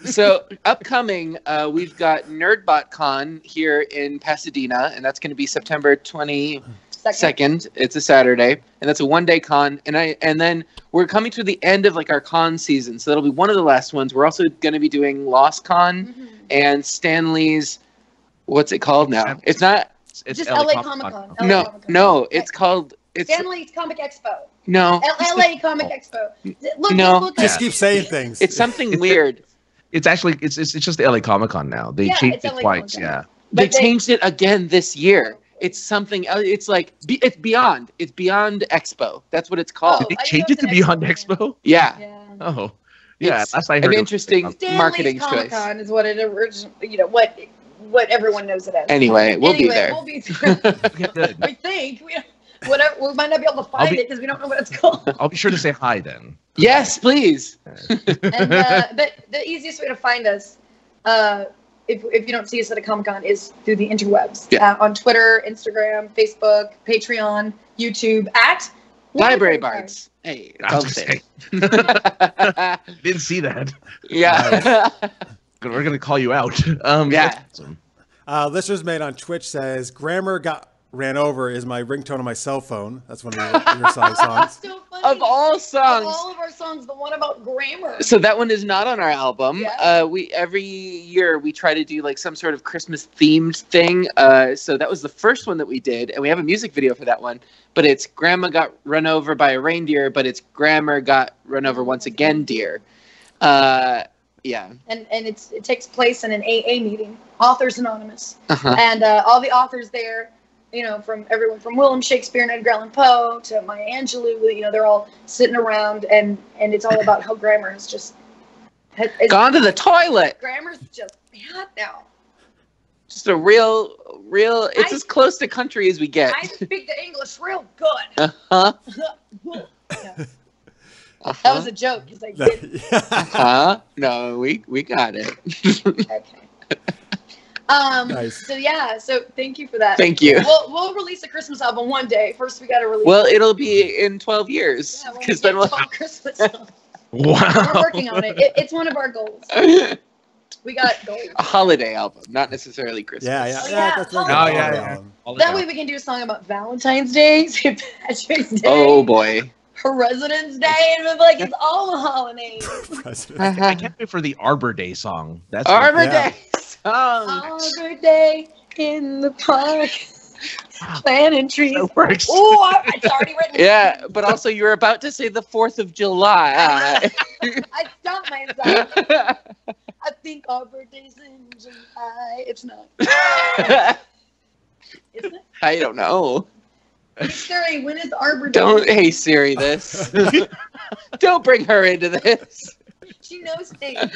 So upcoming, we've got Botcon here in Pasadena, and that's going to be September 22nd. It's a Saturday, and that's a one-day con. And then we're coming to the end of like our con season, so that'll be one of the last ones. We're also going to be doing Lost Con and Stanley's. What's it called now? It's not. It's just LA Comic Con. No, it's called. It's Stanley's Comic Expo. No. LA Comic Expo. Look, just keep saying things. It's something weird. It's actually it's just the LA Comic Con now. They changed it twice. Yeah. They changed it again this year. It's something else. It's like it's beyond Expo. That's what it's called. Did they change it to Beyond Expo? Yeah. Oh. Yeah, It's that's I heard an interesting Stanley's marketing Comic choice. Con is what it originally, what everyone knows it as. Anyway, we'll be there. We'll be there. Good. We think we might not be able to find it because we don't know what it's called. I'll be sure to say hi then. Yes, please. And but the easiest way to find us, if you don't see us at a Comic-Con, is through the interwebs. Yeah. On Twitter, Instagram, Facebook, Patreon, YouTube, at Library Bards. Hey, I was don't gonna say. Didn't see that. Yeah. We're gonna call you out. Yeah. Awesome. Listeners made on Twitch says grammar got ran over is my ringtone on my cell phone. That's one of your songs. So funny. Of all songs. Of all of our songs, the one about grammar. So that one is not on our album. Yeah. We every year we try to do like some sort of Christmas themed thing. So that was the first one that we did, and we have a music video for that one. But it's Grandma got run over by a reindeer, but it's Grammar got run over once again, dear. Yeah. And it takes place in an AA meeting, Authors Anonymous, Uh-huh. and all the authors there, from everyone from William Shakespeare and Edgar Allan Poe to Maya Angelou, they're all sitting around, and it's all about how grammar has just Gone to the toilet. Grammar's just bad now. Just a real. It's as close to country as we get. I speak the English real good. Uh-huh. Yeah. That was a joke because I did. Huh? No, we got it. Okay. Nice. So thank you for that. Thank you. We'll release a Christmas album one day. First, we got to release. Well, it'll be in 12 years when we because get then we'll. 12 Christmas albums. Wow. We're working on it. It's one of our goals. We got goals. A holiday album, not necessarily Christmas. Yeah. Oh, yeah. That's very Oh, good. yeah. That way we can do a song about Valentine's Day, St. Patrick's Day, Oh boy. President's Day, and we're like, it's all the holidays. I can't wait for the Arbor Day song. That's Arbor Yeah. Day song. Arbor Day in the park, planting trees. That works. Oh, it's already written. Yeah, but also you're about to say the 4th of July. I stopped myself. I think Arbor Day's in July. It's not. Isn't it? I don't know. Siri, when is Arbor Day? Don't, hey Siri, this. Don't bring her into this. She knows things.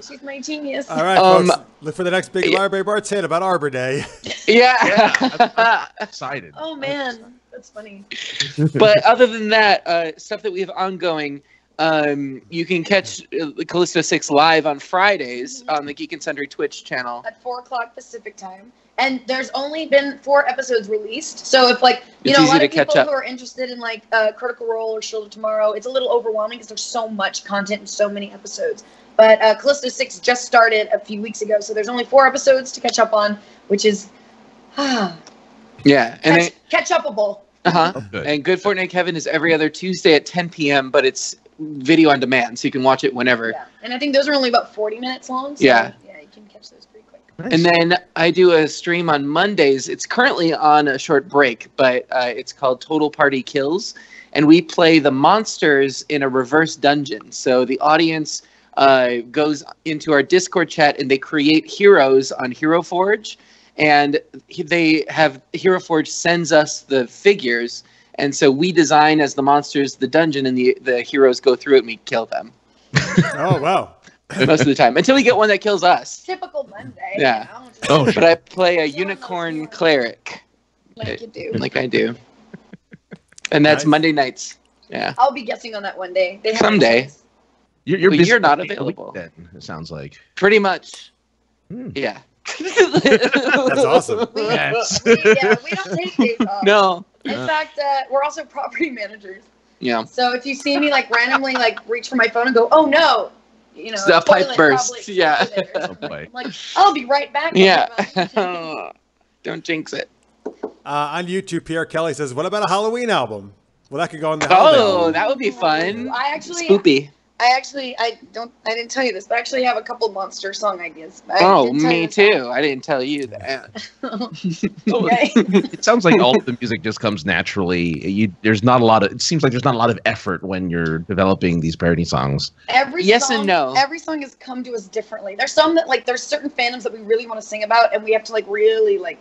She's my genius. All right, folks. Look for the next big Library Bards hit about Arbor Day. Yeah. excited. Oh man, that's funny. But other than that, stuff that we have ongoing, you can catch Callisto 6 live on Fridays on the Geek and Sundry Twitch channel. At 4:00 Pacific time. And there's only been 4 episodes released. So if It's a easy lot to of people catch up. who are interested in Critical Role or Shield of Tomorrow, it's a little overwhelming because there's so much content and so many episodes. But Callisto 6 just started a few weeks ago, so there's only 4 episodes to catch up on, which is Yeah, and catch upable. Good. And Good Fortnite Kevin is every other Tuesday at 10 p.m., but it's video on demand, so you can watch it whenever. Yeah. And I think those are only about 40 minutes long. So Yeah. you can catch those pretty quick. And then I do a stream on Mondays. It's currently on a short break, but it's called Total Party Kills. And we play the monsters in a reverse dungeon. So the audience goes into our Discord chat and they create heroes on Hero Forge. And Hero Forge sends us the figures. And so we design as the monsters the dungeon and the heroes go through it and we kill them. Oh, wow. Most of the time. Until we get one that kills us. Typical Monday. Yeah. Oh, But I play a unicorn cleric. Like you do. Like I do. And that's Nice. Monday nights. Yeah. I'll be guessing on that one day. They have Someday. You're Well, busy you're not the week available. then, it sounds like. Pretty much. Yeah. That's awesome. We don't take days off. No. In fact, we're also property managers. Yeah. So if you see me like randomly like reach for my phone and go, oh no, you know, The pipe toilet burst. probably Yeah. exploded or something. Oh, boy. I'm like, I'll be right back. Yeah. Don't jinx it. Uh-huh. Oh, Oh, On YouTube, Pierre Kelly says, "What about a Halloween album?" Well, that could go on the Oh, holiday. that would be fun. I actually, Spoopy. I didn't tell you this, but I actually have a couple monster song ideas. Oh, me too. I didn't tell you that. Okay. It sounds like all of the music just comes naturally. There's not a lot of. It seems like there's not a lot of effort when you're developing these parody songs. Yes song, and no. Every song has come to us differently. There's some that like there's certain fandoms that we really want to sing about, and we have to like really like.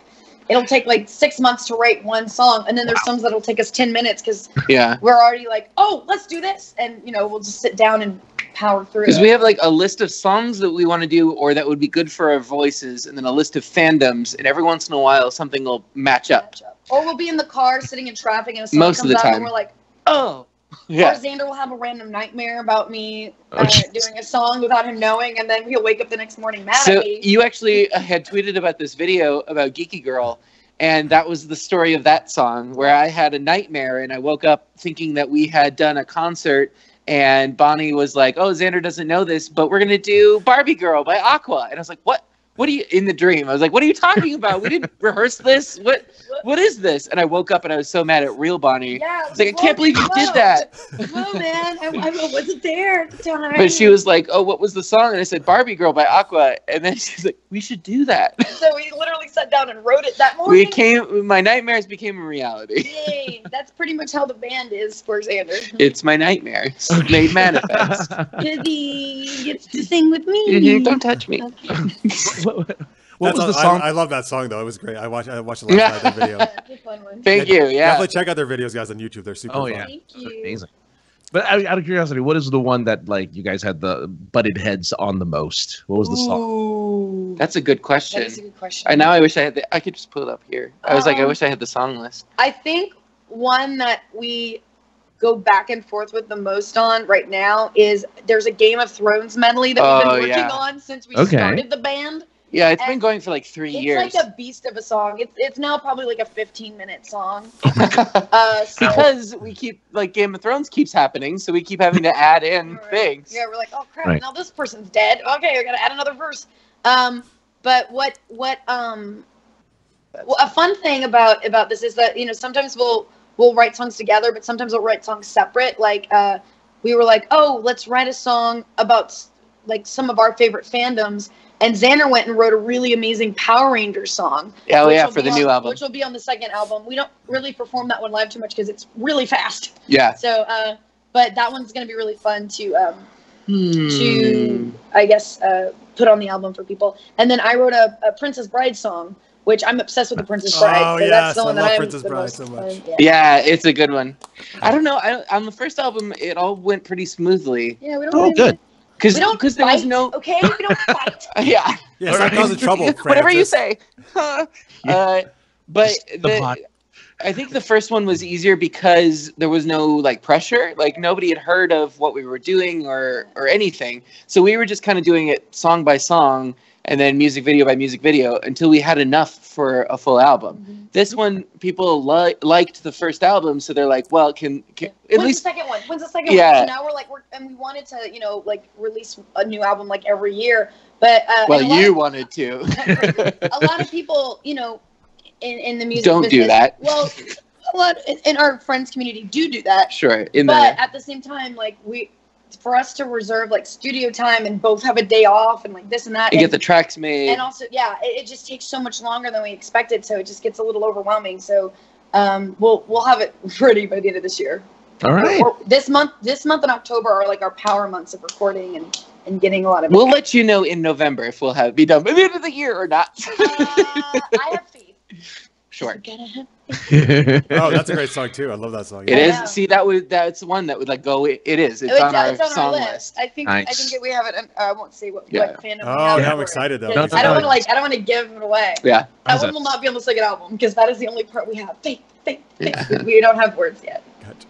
It'll take like 6 months to write one song, and then there's some that'll take us 10 minutes because we're already like, oh, let's do this, and you know we'll just sit down and power through. Because we have like a list of songs that we want to do, or that would be good for our voices, and then a list of fandoms, and every once in a while something will match up. Or we'll be in the car sitting in traffic, and a song Most of comes the out, time. and we're like, Oh, Or yeah. Xander will have a random nightmare about me Oh, doing a song without him knowing, and then he'll wake up the next morning mad So at me. you actually had tweeted about this video about Geeky Girl, and that was the story of that song, where I had a nightmare, and I woke up thinking that we had done a concert, and Bonnie was like, oh, Xander doesn't know this, but we're going to do Barbie Girl by Aqua. And I was like, what? What are you, in the dream? I was like, what are you talking about? We didn't rehearse this. What is this? And I woke up and I was so mad at real Bonnie. Yeah, I was like, I can't believe you did that. Oh man, I wasn't there at the time. But she was like, oh, what was the song? And I said, Barbie Girl by Aqua. And then she's like, we should do that. So we literally sat down and wrote it that morning. My nightmares became a reality. Yay! That's pretty much how the band is for Xander. It's my nightmares made manifest. Because he gets to sing with me. Don't touch me. What was the song? I love that song though. It was great. I watched it last night. The video. Yeah, it's a fun one. Thank you. Yeah. Definitely check out their videos, guys, on YouTube. They're super fun. Thank you. Amazing. But out of curiosity, what is the one that like you guys had the butted heads on the most? What was the song? Ooh. That's a good question. That is a good question. And now I wish I had I could just pull it up here. I was like, I wish I had the song list. I think one that we go back and forth with the most on right now is there's a Game of Thrones medley that we've been working on since we started the band. Yeah, it's been going for like 3 years. It's like a beast of a song. It's now probably like a 15-minute song. Because we keep like Game of Thrones keeps happening, so we keep having to add in things. Yeah, we're like, oh crap, now this person's dead. Okay, we gotta add another verse. But what a fun thing about this is that, you know, sometimes we'll write songs together, but sometimes we'll write songs separate. Like we were like, oh, let's write a song about like some of our favorite fandoms. And Xander went and wrote a really amazing Power Rangers song. Oh yeah, for the new album. Which will be on the second album. We don't really perform that one live too much because it's really fast. Yeah. So, but that one's going to be really fun to I guess, put on the album for people. And then I wrote a Princess Bride song, which I'm obsessed with the Princess Bride. Oh, so yes, that's the one I that love I'm Princess the Bride most so much. fun. Yeah, it's a good one. I don't know. On the first album, it all went pretty smoothly. Yeah, we don't. Oh, good. Because there was no. Okay, we don't fight. Yeah. Yes, that causes trouble. Whatever you Francis. say. Yeah. But The plot. I think the first one was easier because there was no like pressure. Like nobody had heard of what we were doing or anything. So we were just kind of doing it song by song and then music video by music video until we had enough for a full album. Mm-hmm. This one, people liked the first album, so they're like, well, can at When's least the second one? When's the second Yeah. one? So now we're like, and we wanted to, you know, like release a new album like every year. But well, and a lot you of- wanted to. a lot of people, you know, in the music Don't do business, that. Well, a lot in our friends community do that. Sure. But at the same time, like for us to reserve like studio time and both have a day off and like this and that, and get the tracks made. and also it just takes so much longer than we expected, so it just gets a little overwhelming. So we'll have it ready by the end of this year. All right. Or this month and October are like our power months of recording and getting a lot of. We'll let you know in November if we'll be done by the end of the year or not. I have faith. Sure. Oh, that's a great song too. I love that song. It Yeah. is. See, that's one that would like go. It is. It's on our song list. I think Nice. we have it. I won't say what Yeah. fandom. Oh, we have yeah, it I'm for. excited though. No, I don't want to I don't want to give it away. Yeah. That one will not be on the second album because that is the only part we have. Faith. We don't have words yet. Gotcha.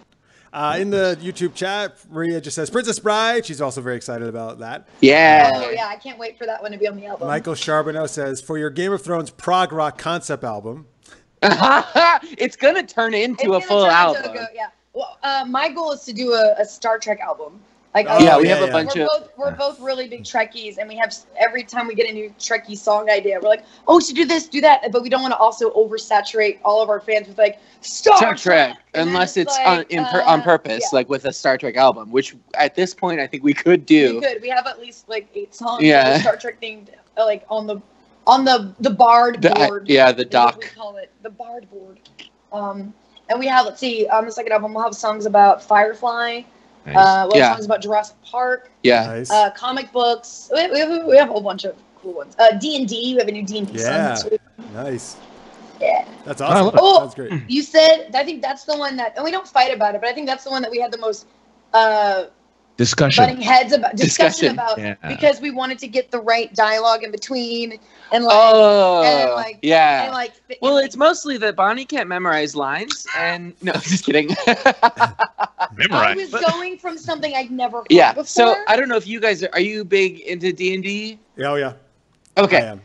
In the YouTube chat, Maria just says Princess Bride. She's also very excited about that. Yeah. Oh yeah, I can't wait for that one to be on the album. Michael Charbonneau says, for your Game of Thrones prog rock concept album. It's gonna turn into a full album. Yeah. Well, my goal is to do a Star Trek album. Like, we have a bunch of. We're both really big Trekkies, and we have every time we get a new Trekkie song idea, we're like, oh, we should do this, do that, but we don't want to also oversaturate all of our fans with like Star Trek, unless it's like, on purpose, like with a Star Trek album, which at this point I think we could do. We could. We have at least like 8 songs. Yeah. Star Trek themed, like on the Bard board. The dock. We call it the Bard board. And we have, let's see, on the second album we'll have songs about Firefly. Nice. We'll have songs about Jurassic Park. Yeah. Nice. Comic books. We have a whole bunch of cool ones. D&D. We have a new D&D song this week. Nice. Yeah. That's awesome. Oh, That's great. You said, I think that's the one that, and we don't fight about it, but I think that's the one that we had the most discussion butting heads about, discussion about, yeah. because we wanted to get the right dialogue in between, and like, yeah. Well, like, it's mostly that Bonnie can't memorize lines, and no, just kidding. I was going from something I'd never heard before. So I don't know if you guys are you big into D&D? Oh yeah. Okay. I am.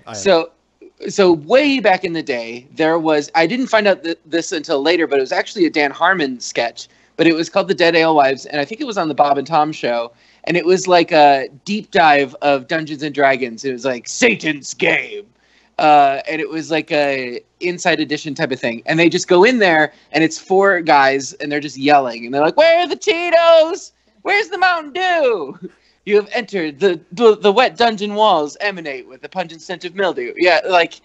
So way back in the day, there was, I didn't find out this until later, but it was actually a Dan Harmon sketch, but it was called The Dead Alewives, and I think it was on the Bob and Tom show, and it was like a deep dive of Dungeons and Dragons. It was like Satan's Game, and it was like a Inside Edition type of thing, and they just go in there, and it's 4 guys, and they're just yelling, and they're like, "Where are the Tito's? Where's the Mountain Dew? You have entered the wet dungeon walls emanate with the pungent scent of mildew." Yeah, like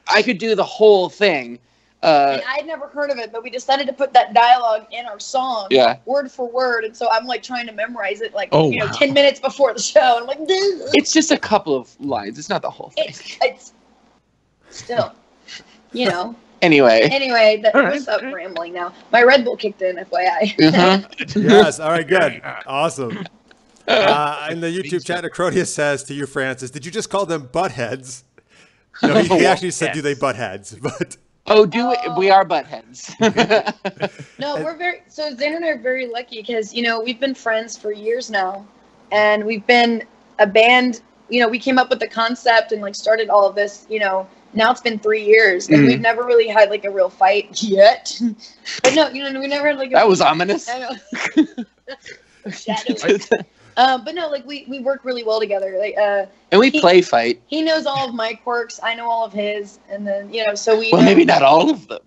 I could do the whole thing. And I'd never heard of it, but we decided to put that dialogue in our song, word for word, and so I'm like trying to memorize it, like 10 minutes before the show, and I'm like, it's just a couple of lines. It's not the whole thing. It's still, you know. Anyway, we'll stop rambling now. My Red Bull kicked in, FYI. Yes. All right. Good. Awesome. In the YouTube chat, Acrodius says to you, Francis, did you just call them butt heads? No, he actually said, do they butt heads? But we are butt heads. No, so Xander and I are very lucky because, we've been friends for years now, and we've been a band, we came up with the concept and like started all of this, now it's been 3 years, and we've never really had like a real fight yet. But no, we never had like that was ominous. I know. Shadows. But no, like we work really well together. Like, and we play fight. He knows all of my quirks. I know all of his, and then so we. Well, maybe not all of them.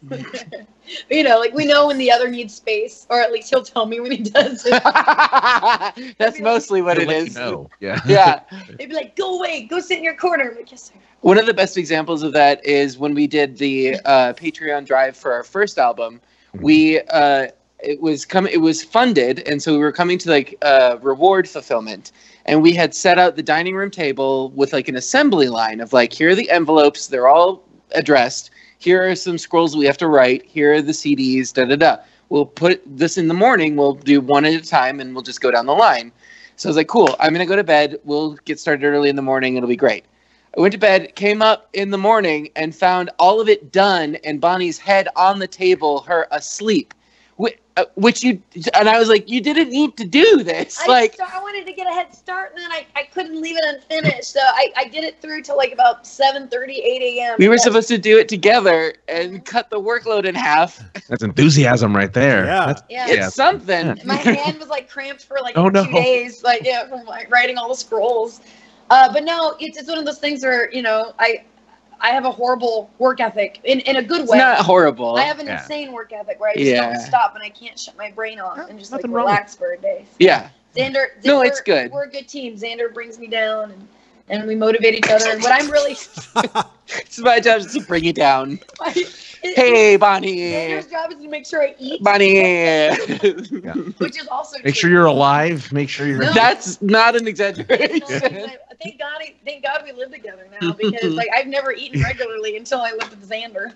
Like we know when the other needs space, or at least he'll tell me when he does. That's mostly what it is. Yeah. They'd be like, "Go away, go sit in your corner." I'm like, "Yes, sir." One of the best examples of that is when we did the Patreon drive for our first album. We it was funded, and so we were coming to like reward fulfillment, and we had set out the dining room table with like an assembly line of like, here are the envelopes, they're all addressed, here are some scrolls we have to write, here are the CDs, we'll put this in the morning, we'll do one at a time, and we'll just go down the line. So I was like, cool, I'm gonna go to bed, we'll get started early in the morning, it'll be great. I went to bed, came up in the morning, and found all of it done, and Bonnie's head on the table, her asleep. And I was like, you didn't need to do this. I wanted to get a head start, and then I couldn't leave it unfinished. So I did it through till like about 7:30, 8 a.m. We were supposed to do it together and cut the workload in half. That's enthusiasm right there. Yeah. It's something. Yeah. My hand was like cramped for like 2 days, from like writing all the scrolls. But no, it's one of those things where I have a horrible work ethic in a good way. It's not horrible. I have an insane work ethic where I just don't stop and I can't shut my brain off and just like relax for a day. So Xander, no, it's good. We're a good team. Xander brings me down and we motivate each other. And what I'm really it's my job is to bring you down. Hey, Bonnie. Xander's job is to make sure I eat. Bonnie. Which is also make sure you're alive. Make sure you're. That's not an exaggeration. Thank God we live together now, because like I've never eaten regularly until I lived with Xander.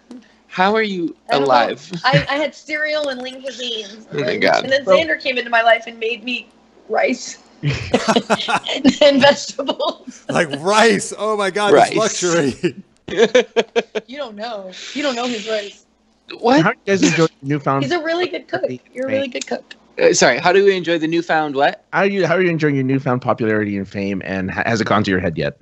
How are you alive? I had cereal and lean cuisines. Oh my God. And then Xander came into my life and made me rice. and vegetables. Like rice. Oh my God, rice. This luxury. You don't know his rice. What? How do you guys enjoy newfound? He's a really good cook. You're a really good cook. Sorry, how do we enjoy the newfound what? How are you enjoying your newfound popularity and fame, and has it gone to your head yet?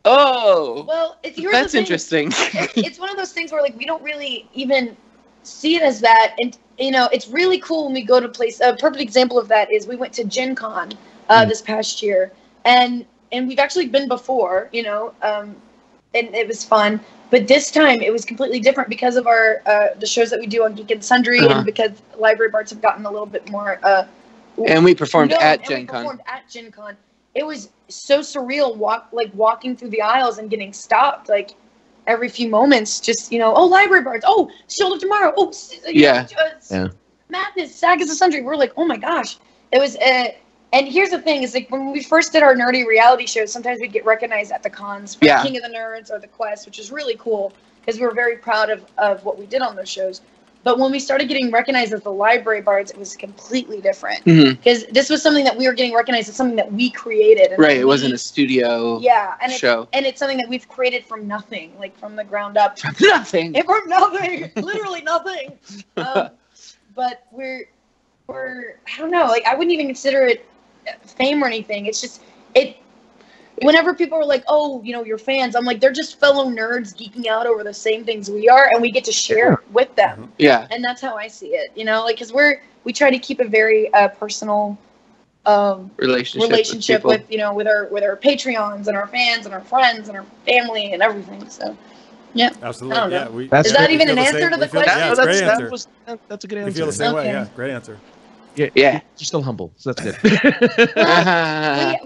Oh, well, that's interesting. It's one of those things where like we don't really even see it as that, and it's really cool when we go to place. A perfect example of that is we went to Gen Con this past year, and we've actually been before, and it was fun. But this time it was completely different because of our the shows that we do on Geek and Sundry, and because Library Bards have gotten a little bit more. And we performed at Gen Con. It was so surreal, walking through the aisles and getting stopped like every few moments. Just oh, Library Bards, oh, Shield of Tomorrow, oh, Madness, Sagas of Sundry. We're like, oh my gosh, it was. And here's the thing: is like when we first did our nerdy reality shows, sometimes we'd get recognized at the cons for King of the Nerds or the Quest, which is really cool because we were very proud of what we did on those shows. But when we started getting recognized as the Library Bards, it was completely different because this was something that we were getting recognized as something that we created. And right, it wasn't a studio show. And it's something that we've created from nothing, like from the ground up. From nothing. From nothing, literally nothing. But we're I don't know, like I wouldn't even consider it fame or anything. It's just whenever people are like, oh, you're fans, I'm like, they're just fellow nerds geeking out over the same things we are, and we get to share with them. Yeah. And that's how I see it, like, because we try to keep a very personal relationship with with our Patreons and our fans and our friends and our family and everything. So yeah, absolutely. Yeah, is that even an answer to the question? Yeah, it's a great answer. That's a good answer. We feel the same way. Yeah, great answer. Yeah, you're still humble, so that's good.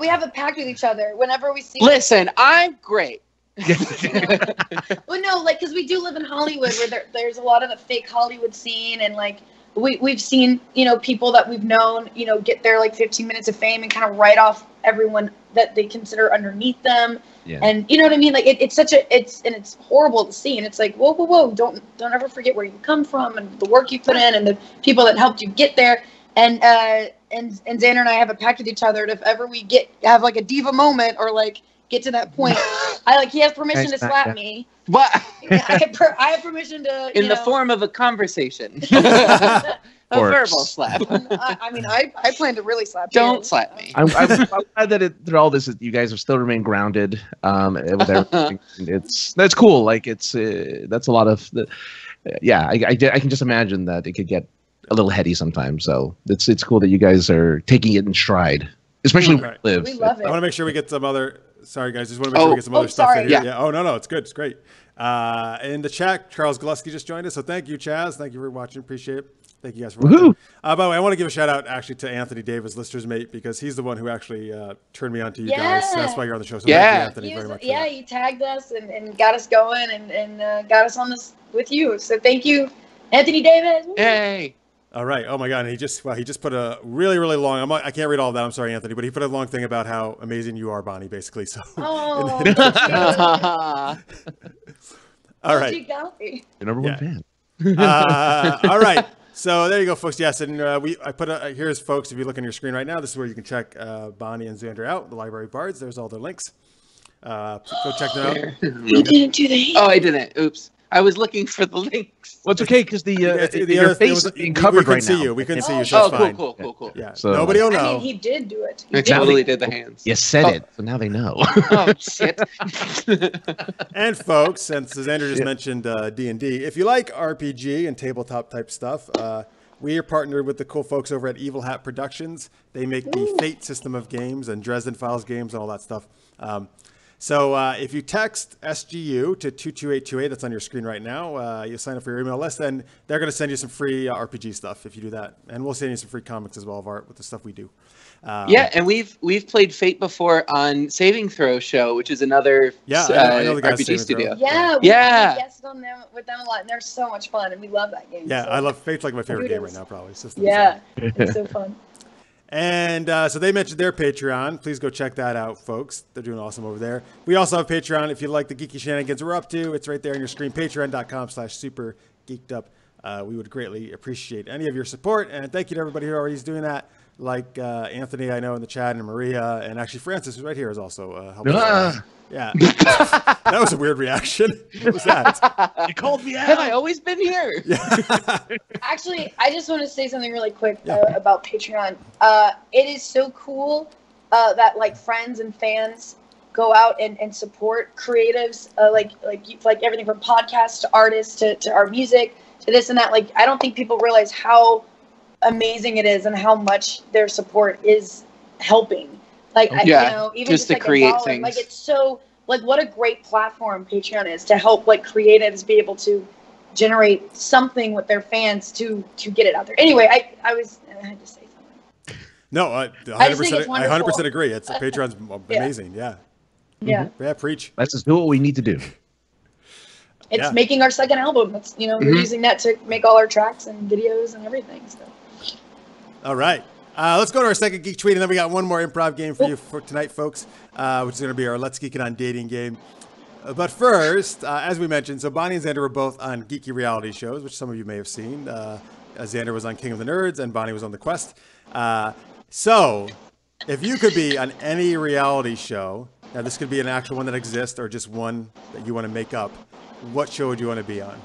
We have a pact with each other. Whenever we see. Listen, I'm great. Well, no, like because we do live in Hollywood, where there's a lot of the fake Hollywood scene, and like we've seen people that we've known get their like 15 minutes of fame and kind of write off everyone that they consider underneath them. Yeah. And you know what I mean? Like it's horrible to see, and it's like whoa, don't ever forget where you come from and the work you put in and the people that helped you get there. And Xander and I have a pact with each other that if ever we have like a diva moment or like get to that point, he has permission to slap me. What? I have permission to in the form of a conversation. A verbal slap. I plan to really slap you. Don't slap me. I'm glad that through all this, you guys have still remained grounded with everything. That's cool. Like that's a lot of I can just imagine that it could get a little heady sometimes, so it's cool that you guys are taking it in stride, especially where it lives. We love it. I want to make sure we get some other. Sorry, guys, just want to make sure we get some other stuff in here. Yeah. Oh no, it's good. It's great. In the chat, Charles Glusky just joined us, so thank you, Chaz. Thank you for watching. Appreciate it. Thank you guys for watching. By the way, I want to give a shout out actually to Anthony Davis, listener's mate, because he's the one who actually turned me on to you guys. So that's why you're on the show. So thank you, Anthony, very much. Yeah, he tagged us and got us going and got us on this with you. So thank you, Anthony Davis. Hey. All right. Oh my God. And he just put a really, really long. I can't read all of that. I'm sorry, Anthony, but he put a long thing about how amazing you are, Bonnie, basically. So. Oh. All right. Your number one fan. All right. So there you go, folks. Yes, and here's folks. If you look on your screen right now, this is where you can check Bonnie and Xander out. The Library Bards. There's all their links. Go check them out. You didn't do that. Oh, I didn't. Oops. I was looking for the links. Well, it's okay because your face is being covered right now. We couldn't see you. So it's fine. Cool. Yeah. So nobody will know. I mean, he did do it. He totally did the hands. You said it, so now they know. Oh shit. And folks, since Xander just mentioned D&D, if you like RPG and tabletop type stuff, we are partnered with the cool folks over at Evil Hat Productions. They make the Fate system of games and Dresden Files games and all that stuff. So if you text SGU to 22828, that's on your screen right now, you sign up for your email list, then they're going to send you some free RPG stuff if you do that. And we'll send you some free comics as well of art with the stuff we do. And we've played Fate before on Saving Throw Show, which is another I know the guys RPG studio. Yeah, we guested on them with them a lot, and they're so much fun, and we love that game. Yeah, so. I love Fate's like my favorite game right now, probably. It's so fun. And so they mentioned their Patreon. Please go check that out, folks. They're doing awesome over there. We also have Patreon. If you like the geeky shenanigans we're up to, it's right there on your screen, patreon.com/supergeekedup. We would greatly appreciate any of your support. And thank you to everybody who already is doing that. like Anthony, I know in the chat, and Maria, and actually Francis, who's right here, is also helping us. Yeah. That was a weird reaction. What was that? You called me out. Have I always been here? Yeah. Actually, I just want to say something really quick about Patreon. It is so cool that like friends and fans go out and support creatives, like everything from podcasts to artists to our music to this and that. Like, I don't think people realize how amazing it is and how much their support is helping. Like, even just to like create $1, things. like it's so like what a great platform Patreon is to help like creatives be able to generate something with their fans to get it out there. Anyway, I had to say something. No, I 100% agree. It's Patreon's amazing. Yeah. Yeah. Yeah, preach. Let's just do what we need to do. It's making our second album. It's we're using that to make all our tracks and videos and everything. So. All right. Let's go to our second geek tweet, and then we got one more improv game for you for tonight, folks, which is going to be our Let's Geek It On dating game. But first, as we mentioned, so Bonnie and Xander were both on geeky reality shows, which some of you may have seen. Xander was on King of the Nerds, and Bonnie was on The Quest. So, if you could be on any reality show, now this could be an actual one that exists or just one that you want to make up, what show would you want to be on?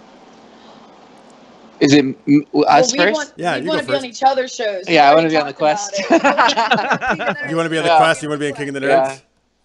Is it us first? Yeah, we want to be on each other's shows. Yeah, I want to be on The Quest. You want to be on The Quest? You want to be on King of the Nerds?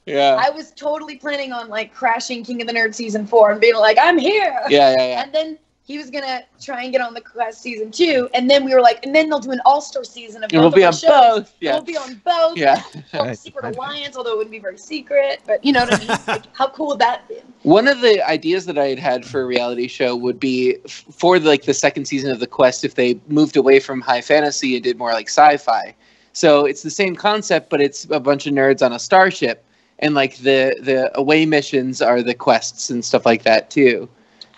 Yeah. I was totally planning on like crashing King of the Nerds season 4 and being like, I'm here. Yeah. And then he was gonna try and get on The Quest season 2, and then we were like, and then they'll do an all-star season of both. We'll be on both. Yeah. We'll be on both. Yeah. Or Secret Alliance, although it wouldn't be very secret. But you know what I mean? Like, how cool would that be? One of the ideas that I had for a reality show would be for like the second season of The Quest if they moved away from high fantasy and did more like sci-fi. So it's the same concept, but it's a bunch of nerds on a starship, and like the away missions are the quests and stuff like that too.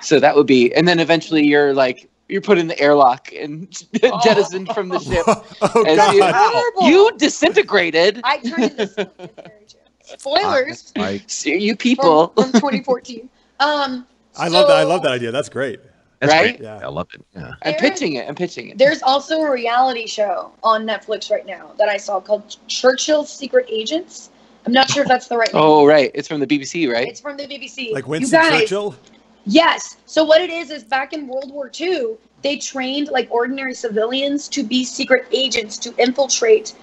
So that would be, and then eventually you're put in the airlock and jettisoned from the ship. You disintegrated. I turned into Secretary. Spoilers. You people from 2014. I love that idea. That's great. That's right? Great. Yeah, I love it. Yeah. I'm pitching it. There's also a reality show on Netflix right now that I saw called Churchill Secret Agents. I'm not sure if that's the right name. Oh, right. It's from the BBC, right? It's from the BBC. Like Winston Churchill? Yes. So what it is back in World War II, they trained like ordinary civilians to be secret agents to infiltrate,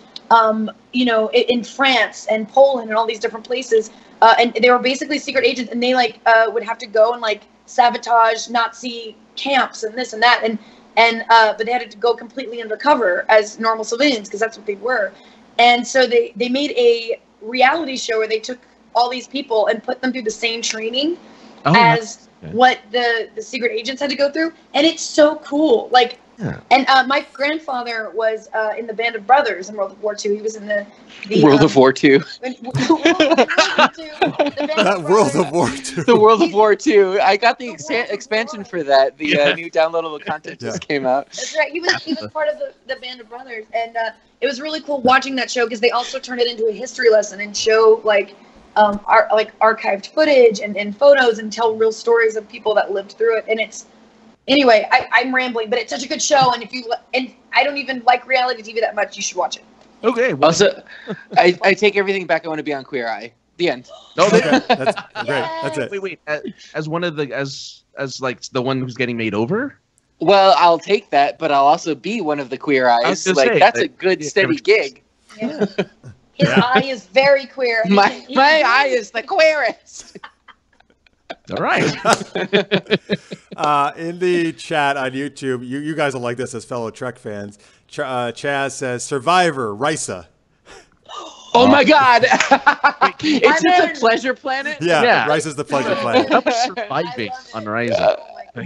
in France and Poland and all these different places. And they were basically secret agents, and they would have to go and like sabotage Nazi camps and this and that. But they had to go completely undercover as normal civilians because that's what they were. And so they made a reality show where they took all these people and put them through the same training as what the secret agents had to go through, and it's so cool. And my grandfather was in the Band of Brothers in World War II. He was in the World of War II. World of War II. The World of War II. I got the expansion for that. The new downloadable content just came out. That's right. He was part of the Band of Brothers, and it was really cool watching that show because they also turned it into a history lesson and show archived footage and photos and tell real stories of people that lived through it. And it's anyway, I'm rambling, but it's such a good show. And and I don't even like reality TV that much, you should watch it. Okay. Well, also, I take everything back. I want to be on Queer Eye. The end. Okay. That's great. That's it. Wait. As one of the as like the one who's getting made over. Well, I'll take that, but I'll also be one of the Queer Eyes. That's a good steady gig. Yeah. His eye is very queer. My eye is the queerest. All right. In the chat on YouTube, you guys will like this as fellow Trek fans. Chaz says, Survivor, Risa. Oh my God. It's just a pleasure planet? Yeah. Risa's the pleasure planet. I'm surviving on Risa.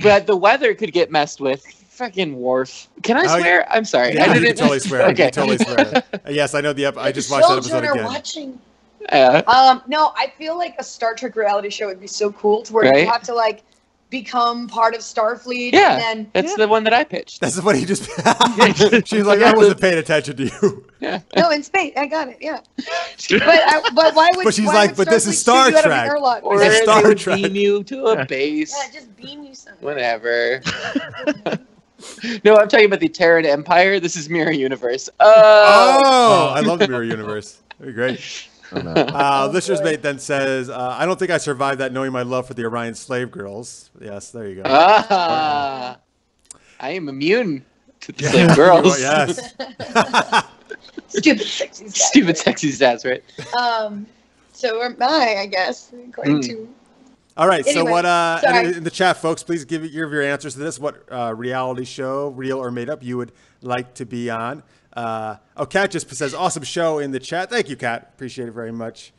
But the weather could get messed with. Fucking Worf. Can I swear? I'm sorry. Yeah, I didn't you can totally swear. Okay. You can totally swear. Yes, I know I just watched that episode again. Watching. No, I feel like a Star Trek reality show would be so cool to where you have to become part of Starfleet. Yeah, and then, that's the one that I pitched. That's the one he just. She's like, I wasn't paying attention to you. Yeah. No, in space, I got it. Yeah. but why would? But she's like, but this is Star Trek. Or Star they would Trek. beam you to a base. Yeah, just beam you somewhere. Whatever. No, I'm talking about the Terran Empire. This is Mirror Universe. Oh, I love the Mirror Universe. Very great. Listener's Mate then says, I don't think I survived that knowing my love for the Orion slave girls. Yes, there you go. I am immune to the slave girls. Yes. Stupid sexy stats. Stupid sexy stats, right? So am I guess, according to... All right, Anyway, so what, sorry. in the chat, folks, please give your answers to this. What reality show, real or made up, you would like to be on? Kat just says, awesome show in the chat. Thank you, Kat. Appreciate it very much.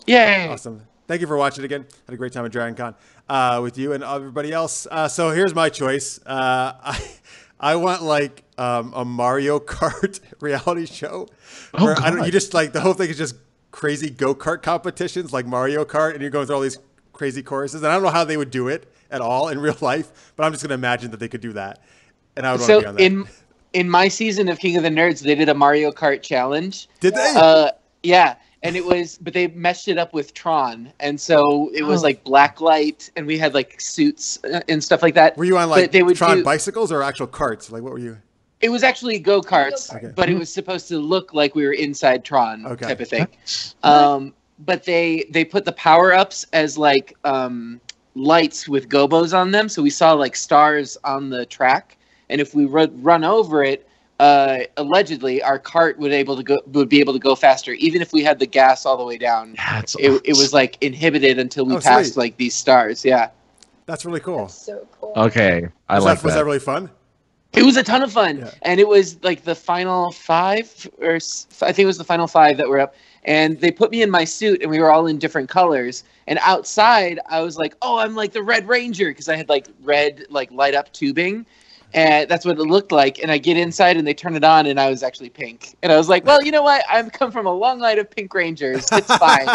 Yay. Awesome. Thank you for watching again. Had a great time at Dragon Con with you and everybody else. So here's my choice. I want like a Mario Kart reality show. Where you just like, the whole thing is just crazy go-kart competitions like Mario Kart, and you're going through all these crazy choruses. And I don't know how they would do it at all in real life, but I'm just going to imagine that they could do that. And I would want to be on that. In my season of King of the Nerds, they did a Mario Kart challenge. Did they? Yeah. And it was, but they meshed it up with Tron. And so it was like blacklight, and we had like suits and stuff like that. Were you on like Tron bicycles or actual carts? Like what were you? It was actually go-karts, but it was supposed to look like we were inside Tron type of thing. But they put the power-ups as like lights with gobos on them. So we saw like stars on the track. And if we run over it, allegedly our cart would be able to go faster, even if we had the gas all the way down. It was like inhibited until we passed like these stars. Yeah, that's really cool. That's so cool. Okay, was that really fun? It was a ton of fun, and it was like the final 5, or I think it was the final 5 that were up. And they put me in my suit, and we were all in different colors. And outside, I was like, "Oh, I'm like the Red Ranger," because I had like red like light up tubing. And that's what it looked like. And I get inside and they turn it on and I was actually pink. And I was like, well, you know what? I've come from a long line of pink rangers. It's fine.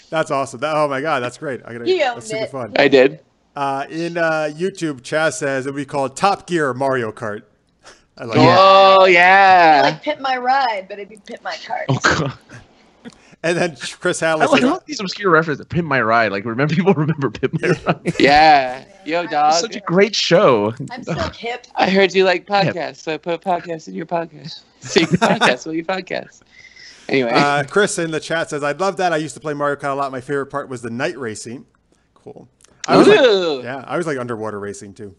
That's awesome. Oh my God, that's great. That's super fun. I did. In YouTube, Chaz says it would be called Top Gear Mario Kart. I like Oh, yeah. Like Pit My Ride, but it'd be Pit My Cart. Oh, God. And then Chris Halley said, all these obscure references. Pimp My Ride. Like, people remember Pimp My Ride. Yeah. Yo, dog. Such a great show. I'm so hip. I heard you like podcasts, so I put podcasts in your podcast. So you can podcast while you podcast. Anyway. Chris in the chat says, I'd love that. I used to play Mario Kart a lot. My favorite part was the night racing. Cool. I was like underwater racing too.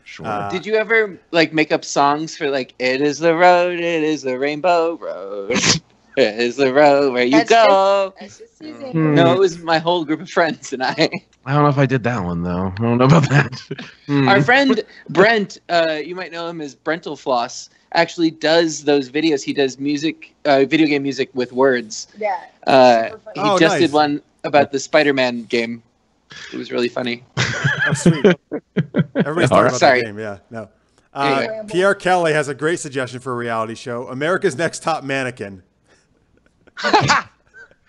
Sure. Did you ever like make up songs for like "It is the road, it is the rainbow road, it is the road where you go"? That's just easy. No, it was my whole group of friends and I. I don't know if I did that one though. I don't know about that. Our friend Brent, you might know him as Brental Floss, actually does those videos. He does music, video game music with words. Yeah. He just did one about the Spider-Man game. It was really funny. Oh, sweet. Everybody's talking about that game. Yeah, no. Anyway. Pierre Kelly has a great suggestion for a reality show: America's Next Top Mannequin.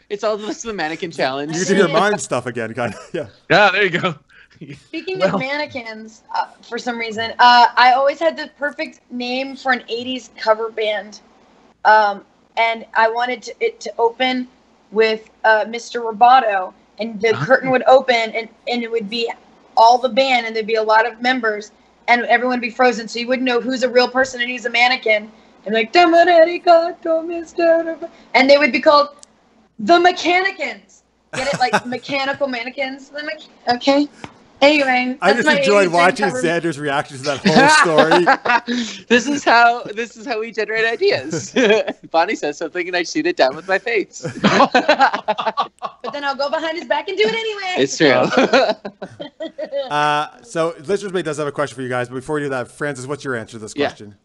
It's all just the mannequin challenge. You do your mind stuff again, kind of. Yeah. Yeah, there you go. Speaking of mannequins, for some reason, I always had the perfect name for an 80s cover band. And I wanted it to open with Mr. Roboto. And the curtain would open, and it would be all the band, and there'd be a lot of members, and everyone would be frozen, so you wouldn't know who's a real person and who's a mannequin. And like, and they would be called the Mechanicans. Get it? Like mechanical mannequins. Okay. Anyway, I just enjoyed watching Xander's reaction to that whole story. This is how we generate ideas. Bonnie says something and I shoot it down with my face. But then I'll go behind his back and do it anyway. It's true. So Listeners Mate does have a question for you guys, but before we do that, Francis, what's your answer to this question?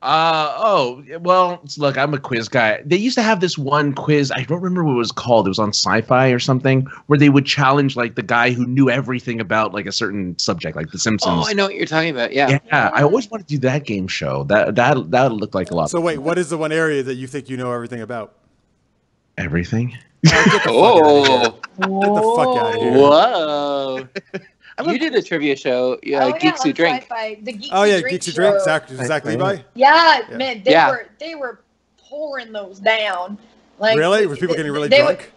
Well, look, I'm a quiz guy. They used to have this one quiz. I don't remember what it was called. It was on Sci-Fi or something, where they would challenge like the guy who knew everything about like a certain subject, like The Simpsons. Oh, I know what you're talking about. Yeah. I always wanted to do that game show. That looked like a lot. So wait, what is the one area that you think you know everything about? Everything. Get the fuck out of here. Whoa. You did a trivia show, Geeks Who Drink. Geeks Who Drink. Zach Levi. Yeah, man, they were pouring those down. Like, really? Were people getting really drunk?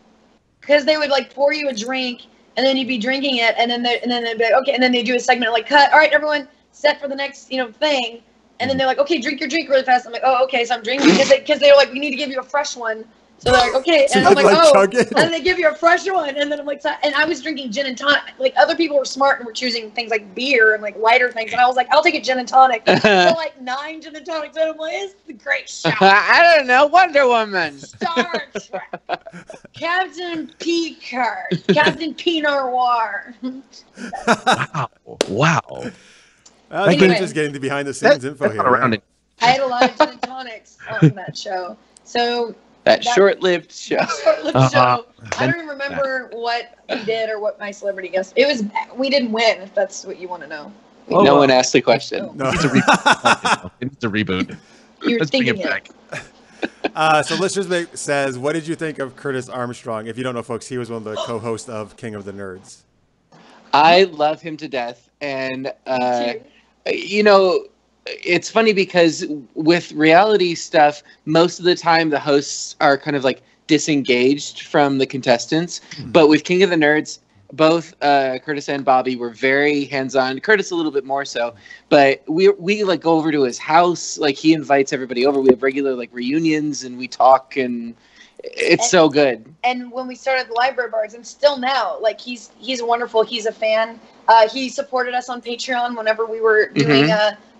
Because they would like pour you a drink, and then you'd be drinking it, and then they'd be like, okay, and then they do a segment like, cut, all right, everyone, set for the next, thing, and then they're like, okay, drink your drink really fast. I'm like, oh, okay, so I'm drinking because they're like, we need to give you a fresh one. So they're like, okay, and I'm like, oh, and then they give you a fresh one, and then I'm like, and I was drinking gin and tonic. Like other people were smart and were choosing things like beer and like lighter things, and I was like, I'll take a gin and tonic. So like 9 gin and tonics, and I'm like, it's a great show. I don't know, Wonder Woman, Star Trek, Captain Picard, Captain Pinot Noir. Wow. Anyway, just getting the behind the scenes info here. Around I had a lot of gin and tonics on that show. So that short-lived show. show. I don't even remember what we did or what my celebrity guest. It was we didn't win. If that's what you want to know. No one asked the question. No. It's a reboot. It's a reboot. You're Let's bring thinking it it. back. So Listeners says, what did you think of Curtis Armstrong? If you don't know, folks, he was one of the co-hosts of King of the Nerds. I love him to death, and it's funny because with reality stuff, most of the time the hosts are kind of like disengaged from the contestants. Mm-hmm. But with King of the Nerds, both Curtis and Bobby were very hands-on. Curtis a little bit more so, but we like go over to his house. Like he invites everybody over. We have regular like reunions, and we talk, and it's so good. And when we started the Library Bards, and still now, like he's wonderful. He's a fan. He supported us on Patreon whenever we were doing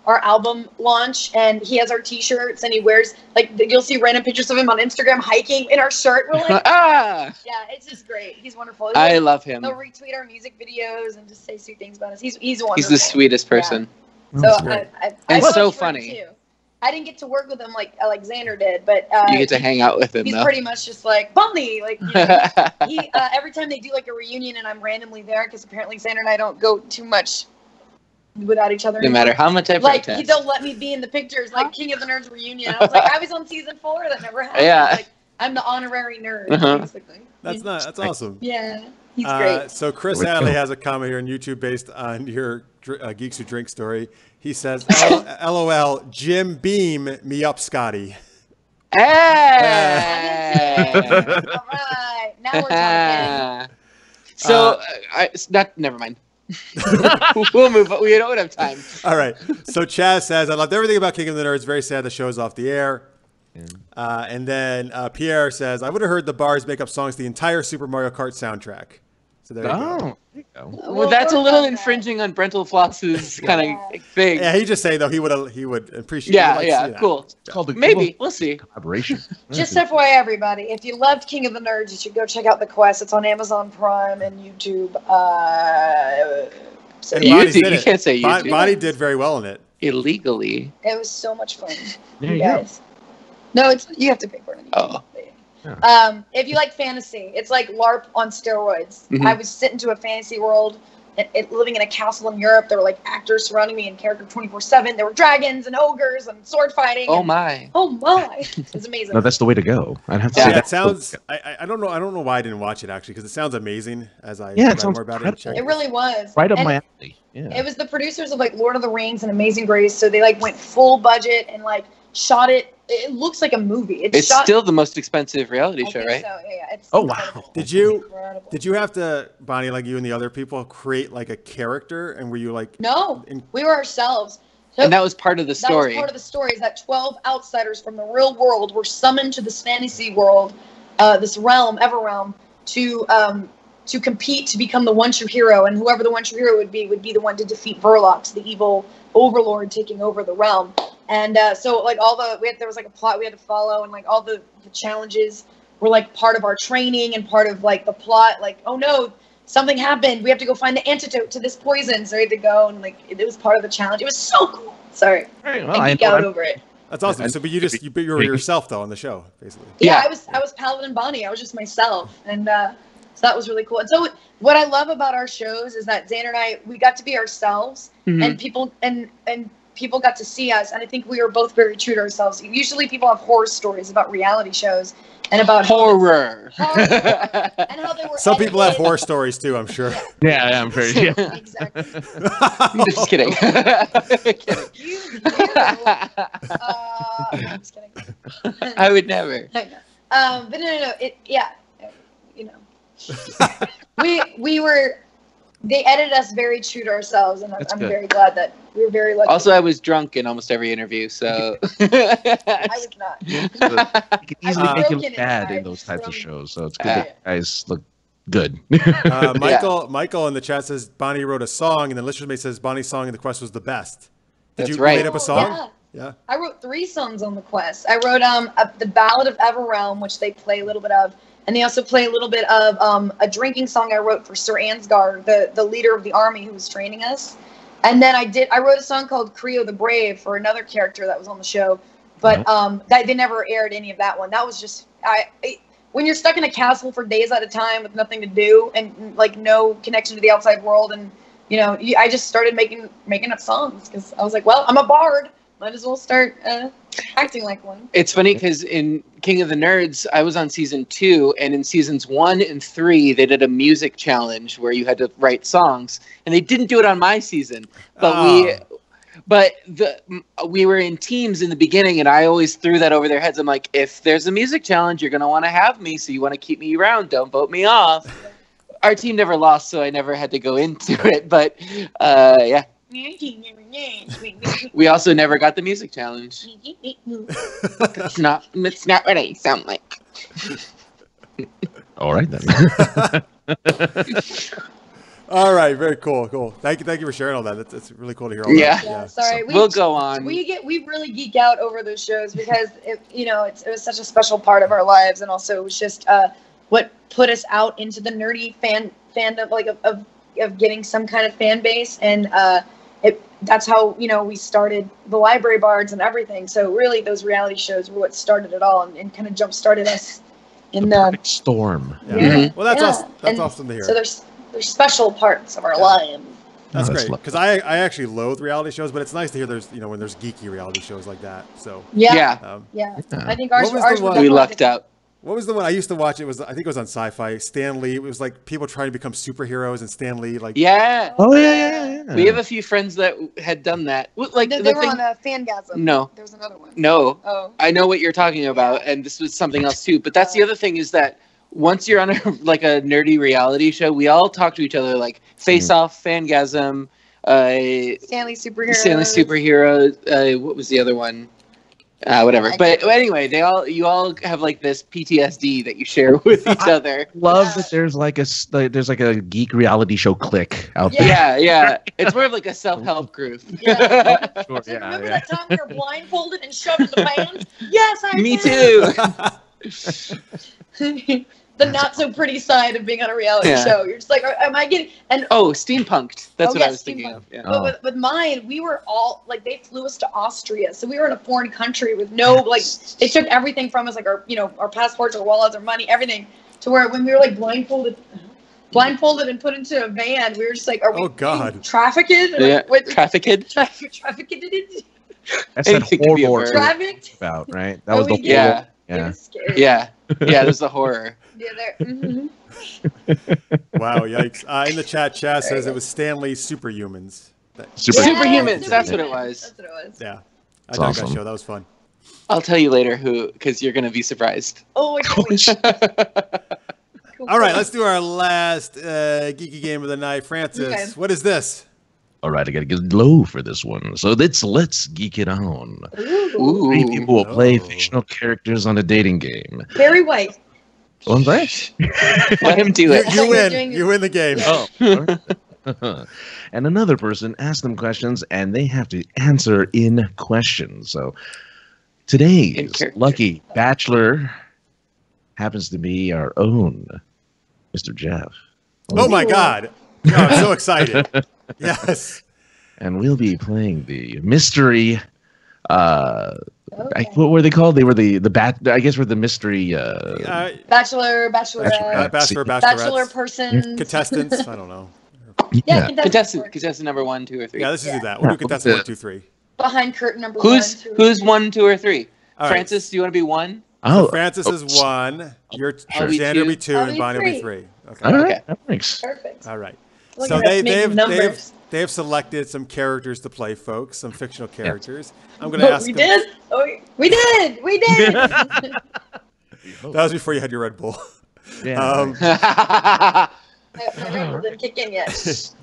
our album launch, and he has our T-shirts, and he wears like you'll see random pictures of him on Instagram hiking in our shirt. We're like, yeah, it's just great. He's wonderful. I love him. He'll retweet our music videos and just say sweet things about us. He's wonderful. He's the sweetest person. Yeah. So it's so funny. I didn't get to work with him like Xander did, but you get to hang out with him. He's though. Pretty much just like Bonnie. Like he every time they do like a reunion and I'm randomly there because apparently Xander and I don't go too much without each other. No matter how much I protest. Like they'll let me be in the pictures, like King of the Nerds reunion. I was like, I was on season 4. That never happened. Yeah. Like I'm the honorary nerd. Basically. That's awesome. Yeah. He's great. So Chris Alley has a comment here on YouTube based on your Geeks Who Drink story. He says, LOL, Jim Beam me up, Scotty. Hey! All right. Now we're talking. So, never mind. We'll move on. We don't have time. All right. So Chaz says, I loved everything about King of the Nerds. Very sad the show's off the air. And then Pierre says, I would have heard the Bards make up songs to the entire Super Mario Kart soundtrack. So there you go. There you go. Well, that's a little infringing on Brental Floss's kind of thing. Yeah, he just saying though he would appreciate. Yeah, cool. It's called Maybe we'll see. Collaboration. Just FYI, everybody, if you loved King of the Nerds, you should go check out The Quest. It's on Amazon Prime and YouTube. You can't say YouTube. Bonnie did very well in it. Illegally. It was so much fun. There you go. No, you have to pay for it. Oh. Yeah. If you like fantasy, it's like LARP on steroids. Mm-hmm. I was sent into a fantasy world, living in a castle in Europe. There were like actors surrounding me in character 24/7. There were dragons and ogres and sword fighting. Oh my! It's amazing. No, that's the way to go. I'd have to say that sounds. I don't know why I didn't watch it actually because it sounds amazing. As I it read more about it. It really was right up my alley. Yeah. It was the producers of like Lord of the Rings and Amazing Grace, so they like went full budget and like shot it. It looks like a movie. It's still the most expensive reality show, right? So, yeah, it's wow! Did you have to, Bonnie, like you and the other people, create like a character, and were you like? No, we were ourselves. So and that was part of the story. That was part of the story. Is that 12 outsiders from the real world were summoned to this fantasy world, this realm, Everrealm, to compete to become the one true hero, and whoever the one true hero would be the one to defeat Verlox, the evil overlord taking over the realm. And so like there was like a plot we had to follow, and like all the challenges were like part of our training and part of like the plot. Like, oh no, something happened. We have to go find the antidote to this poison. So we had to go, and like it was part of the challenge. It was so cool. Sorry, I geek out over it. That's awesome. So, but you were yourself though on the show, basically. Yeah, I was Paladin Bonnie. I was just myself, and so that was really cool. And so what I love about our shows is that Xander and we got to be ourselves, and people and people got to see us, and I think we were both very true to ourselves. Usually people have horror stories about reality shows and about horror. And how they were some people have horror stories too, I'm sure. Yeah, I'm very exactly. Just kidding. You I'm just kidding. I would never. But no. You know. They edited us very true to ourselves, and I'm very glad that we were very lucky. Also, I was drunk in almost every interview, so I was not. You can easily make you look bad in those types of shows, so it's good that you guys look good. Michael in the chat says Bonnie wrote a song, and then Listener's Mate says Bonnie's song in the quest was the best. Did you made up a song? Yeah. I wrote 3 songs on the quest. I wrote the Ballad of Everrealm, which they play a little bit of. And they also play a little bit of a drinking song I wrote for Sir Ansgar, the leader of the army who was training us. And then I wrote a song called Creo the Brave for another character that was on the show. But they never aired any of that one. That was just when you're stuck in a castle for days at a time with nothing to do and like no connection to the outside world, and I just started making up songs because I was like, well, I'm a bard. Might as well start acting like one. It's funny because in King of the Nerds, I was on season 2, and in seasons 1 and 3, they did a music challenge where you had to write songs, and they didn't do it on my season. But we were in teams in the beginning, and I always threw that over their heads. I'm like, if there's a music challenge, you're gonna want to have me, so you want to keep me around. Don't vote me off. Our team never lost, so I never had to go into it. But yeah. We also never got the music challenge. It's not what I sound like. All right then. All right, very cool. Thank you for sharing all that. That's really cool to hear all that. Yeah, sorry. We'll go on. We really geek out over those shows because it was such a special part of our lives, and also it was just what put us out into the nerdy fandom, like of getting some kind of fan base, and that's how we started the Library Bards and everything. So really, those reality shows were what started it all, and kind of jump started us in the storm. Yeah. Mm-hmm. Well, that's awesome to hear. So there's special parts of our lives. That's great because I actually loathe reality shows, but it's nice to hear there's when there's geeky reality shows like that. So yeah. I think ours we lucked out. What was the one I used to watch? I think it was on Sci-Fi. Stan Lee. It was like people trying to become superheroes, and Stan Lee Yeah. Oh yeah. We have a few friends that had done that. Like they were on a Fangasm. No. There was another one. No. Oh. I know what you're talking about, and this was something else too. But that's the other thing is that once you're on a nerdy reality show, we all talk to each other like Face Off, Fangasm, Stanley Superheroes. What was the other one? Whatever. But anyway, you all have like this PTSD that you share with each other. Love that there's like a geek reality show clique out there. Yeah. It's more of like a self-help group. Yeah. Remember that time we were blindfolded and shoved in the pan? Yes, Me too. The not so pretty side of being on a reality show. You're just like, am I getting steampunked? That's what I was thinking of. Yeah. But with mine, we were all like, they flew us to Austria, so we were in a foreign country with no they took everything from us, like our passports, our wallets, our money, everything, to where when we were like blindfolded and put into a van, we were just like, are we trafficked? Yeah, trafficked. That's that horror trafficked about, right? That was the horror. Yeah. Yeah, there's the horror. Yeah, there. Wow, yikes! In the chat says it was Stanley's Superhumans. Superhumans. That's what it was. Yeah, I dug that show. That was fun. I'll tell you later because you're gonna be surprised. Oh, I can't wait. All right, let's do our last geeky game of the night. Francis, what is this? All right, I got to get low for this one. So let's geek it on. Ooh. 3 people will play fictional characters on a dating game. Barry White. One right? Let him do it. You win. You win the game. Oh. And another person asks them questions, and they have to answer in questions. So today's lucky bachelor happens to be our own Mr. Jeff. Oh my God! Oh, I'm so excited. Yes. And we'll be playing the mystery. What were they called? They were I guess we're the mystery. Bachelor person. Contestants. I don't know. Yeah, contestant number 1, 2, or 3. Yeah, let's just do that. We'll do contestant 1, 2, 3. Behind curtain number 1. Who's 1, 2, or 3? All Francis, do you want to be 1? So Francis is 1. Xander will be 2, and Bonnie will be 3. Okay. All right. Thanks. Perfect. All right. Look So they have selected some characters to play, folks. Some fictional characters. I'm going to ask. We did. That was before you had your Red Bull. Yeah. I My ramble didn't kick in yet. Let's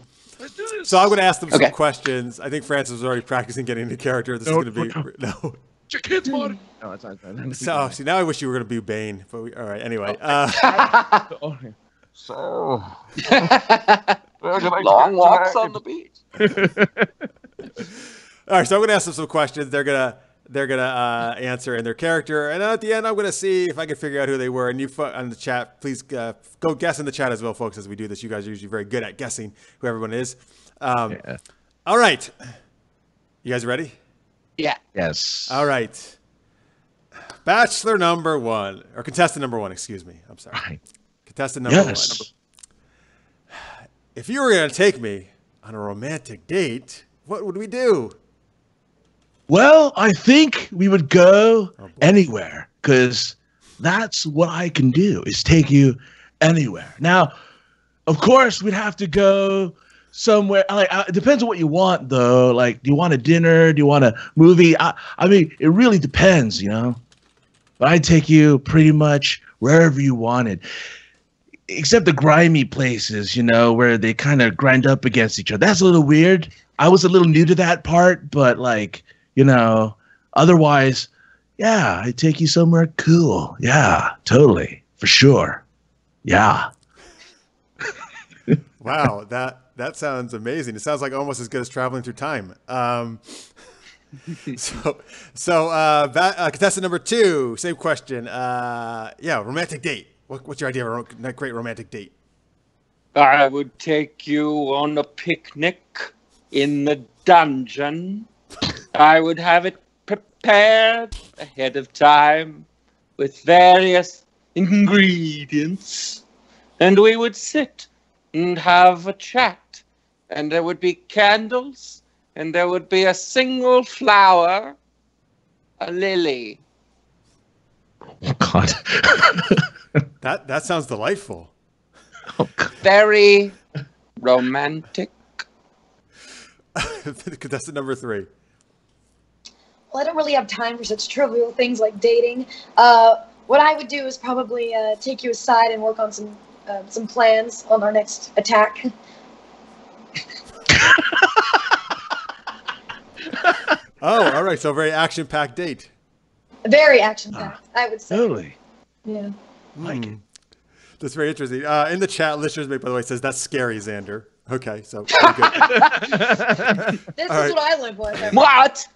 do this. So I'm going to ask them some questions. I think Francis was already practicing getting into character. This is going to be no. Your kid's body. No, it's not. So see, now I wish you were going to be Bane. But all right. Anyway. So, Long walks on the beach. All right. So I'm going to ask them some questions. They're gonna answer in their character, and at the end, I'm going to see if I can figure out who they were. And you on the chat, please go guess in the chat as well, folks. As we do this, you guys are usually very good at guessing who everyone is. All right. You guys ready? Yeah. Yes. All right. Bachelor number one, or contestant number one, excuse me. I'm sorry. Right. Contestant number one. If you were going to take me on a romantic date, what would we do? Well, I think we would go anywhere because that's what I can do is take you anywhere. Now, of course, we'd have to go somewhere. Like, it depends on what you want, though. Like, do you want a dinner? Do you want a movie? I mean, it really depends, you know. But I'd take you pretty much wherever you wanted, except the grimy places, you know, where they kind of grind up against each other. That's a little weird. I was a little new to that part, but like, you know, otherwise, yeah, I'd take you somewhere cool. Yeah, totally, for sure. Yeah. Wow, that sounds amazing. It sounds like almost as good as traveling through time. Contestant number two, same question. Romantic date. What's your idea of a great romantic date? I would take you on a picnic in the dungeon. I would have it prepared ahead of time with various ingredients, and we would sit and have a chat, and there would be candles, and there would be a single flower, a lily. Oh, God. That sounds delightful. Oh, God. Very romantic. Contestant number three. Well, I don't really have time for such trivial things like dating. What I would do is probably take you aside and work on some plans on our next attack. Oh, all right. So a very action-packed date. Very action-packed, I would say. Totally. Yeah. Like it. That's very interesting. In the chat, listeners, by the way, says that's scary, Xander. Okay, so good. This is what I live with. What?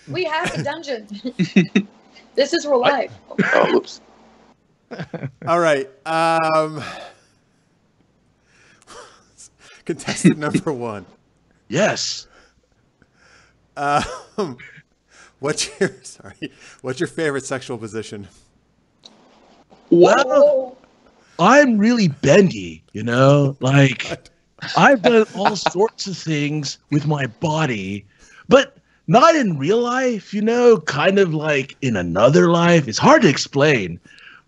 We have a dungeon. This is real life. Oh, oops. All right. Contestant number one. Yes. What's your favorite sexual position? Well, I'm really bendy, you know? Like, I've done all sorts of things with my body, but not in real life, you know? Kind of like in another life. It's hard to explain,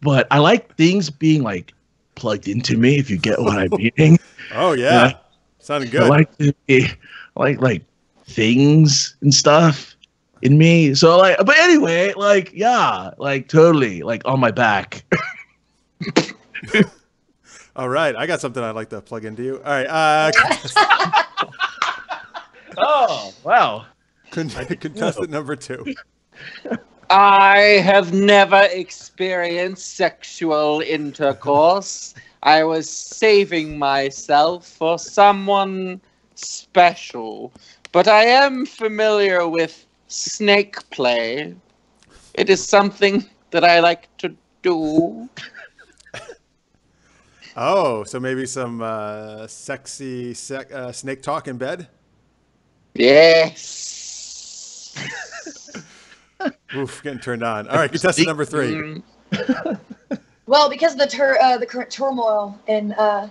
but I like things being, like, plugged into me, if you get what I'm meaning. Oh, yeah. Sounded good. I like to be, like things and stuff in me. So, like, but anyway, like, yeah, like, totally, like, on my back. All right. I got something I'd like to plug into you. All right. Oh, wow. Contestant number two. I have never experienced sexual intercourse. I was saving myself for someone special, but I am familiar with snake play. It is something that I like to do. Oh, so maybe some sexy snake talk in bed? Yes. Oof, getting turned on. All right, contestant number three. Well, because of the current turmoil and the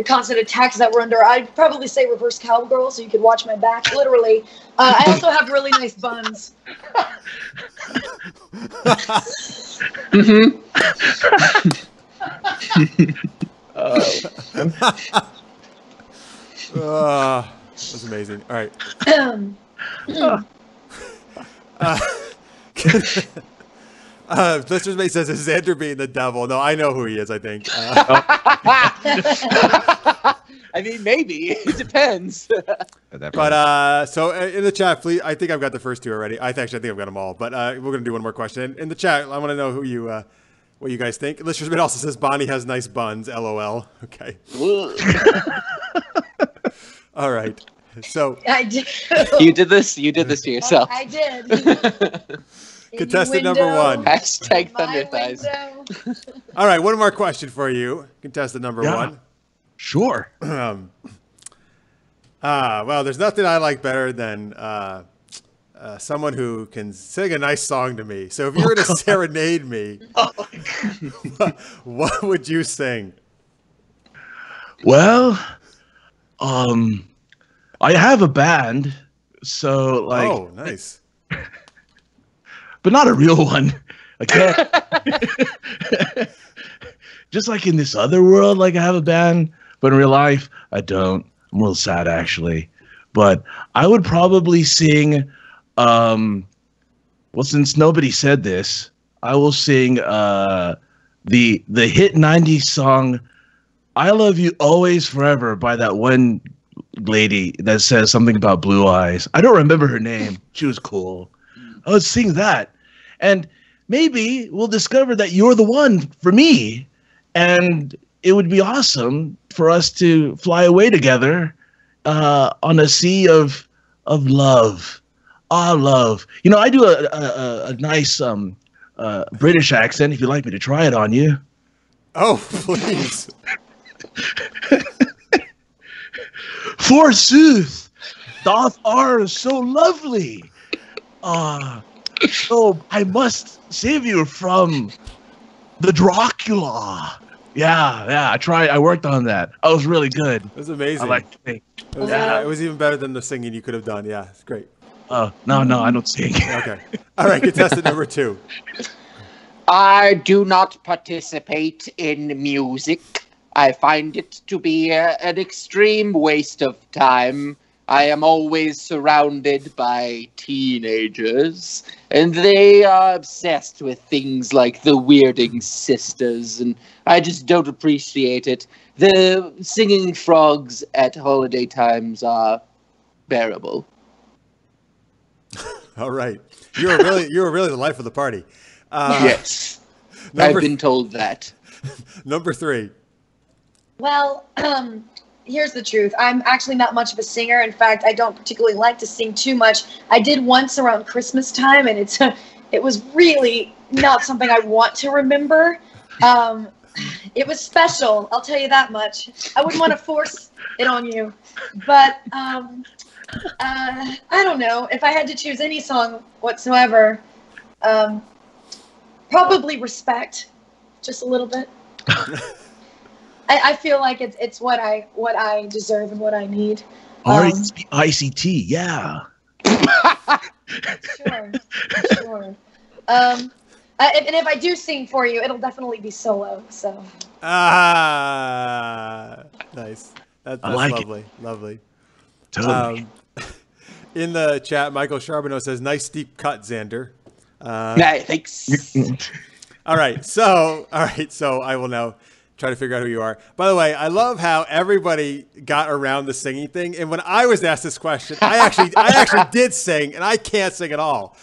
constant attacks that we're under, I'd probably say reverse cowgirl so you could watch my back, literally. I also have really nice buns. Mm-hmm. That's amazing. All right. Listener's Mate says, is Xander being the devil? No, I know who he is, I think. I mean, maybe. It depends. But so in the chat, please, I think I've got the first two already. I think I've got them all. But we're going to do one more question. In the chat, I want to know what you guys think. Listener's Mate also says, Bonnie has nice buns, LOL. Okay. All right. So I did. You did this to yourself. I did. Contestant number one. Hashtag Thunder Thighs. All right, one more question for you. Contestant number one. Sure. Well, there's nothing I like better than someone who can sing a nice song to me. So if you were to serenade me, what would you sing? Well, I have a band, so like. Oh, nice. But not a real one. I can't. Just like in this other world, like I have a band, but in real life, I don't. I'm a little sad actually. But I would probably sing. Well, since nobody said this, I will sing the hit '90s song "I Love You Always Forever" by that one lady that says something about blue eyes. I don't remember her name. She was cool. I would sing that, and maybe we'll discover that you're the one for me, and it would be awesome for us to fly away together on a sea of love. Love. You know, I do a nice British accent. If you'd like me to try it on you. Oh, please. Forsooth, doth are so lovely. So I must save you from the Dracula. Yeah. I worked on that. I was really good. It was amazing. I like to think. It was even better than the singing you could have done. Yeah, it's great. No, I don't sing. Okay. All right, contestant number two. I do not participate in music. I find it to be an extreme waste of time. I am always surrounded by teenagers, and they are obsessed with things like the Weirding Sisters, and I just don't appreciate it. The singing frogs at holiday times are bearable. All right, you were really the life of the party. Yes, I've been told that. Number three. Well, here's the truth. I'm actually not much of a singer. In fact, I don't particularly like to sing too much. I did once around Christmas time, and it was really not something I want to remember. It was special, I'll tell you that much. I wouldn't want to force it on you. But I don't know. If I had to choose any song whatsoever, probably Respect, just a little bit. I feel like it's what I deserve and what I need. R-E-S-P-I-C-T, yeah. Sure. And if I do sing for you, it'll definitely be solo. So. Nice. That's like lovely. Lovely. Totally. In the chat, Michael Charbonneau says, "Nice deep cut, Xander." Thanks. All right, so I will now try to figure out who you are. By the way, I love how everybody got around the singing thing. And when I was asked this question, I actually did sing, and I can't sing at all.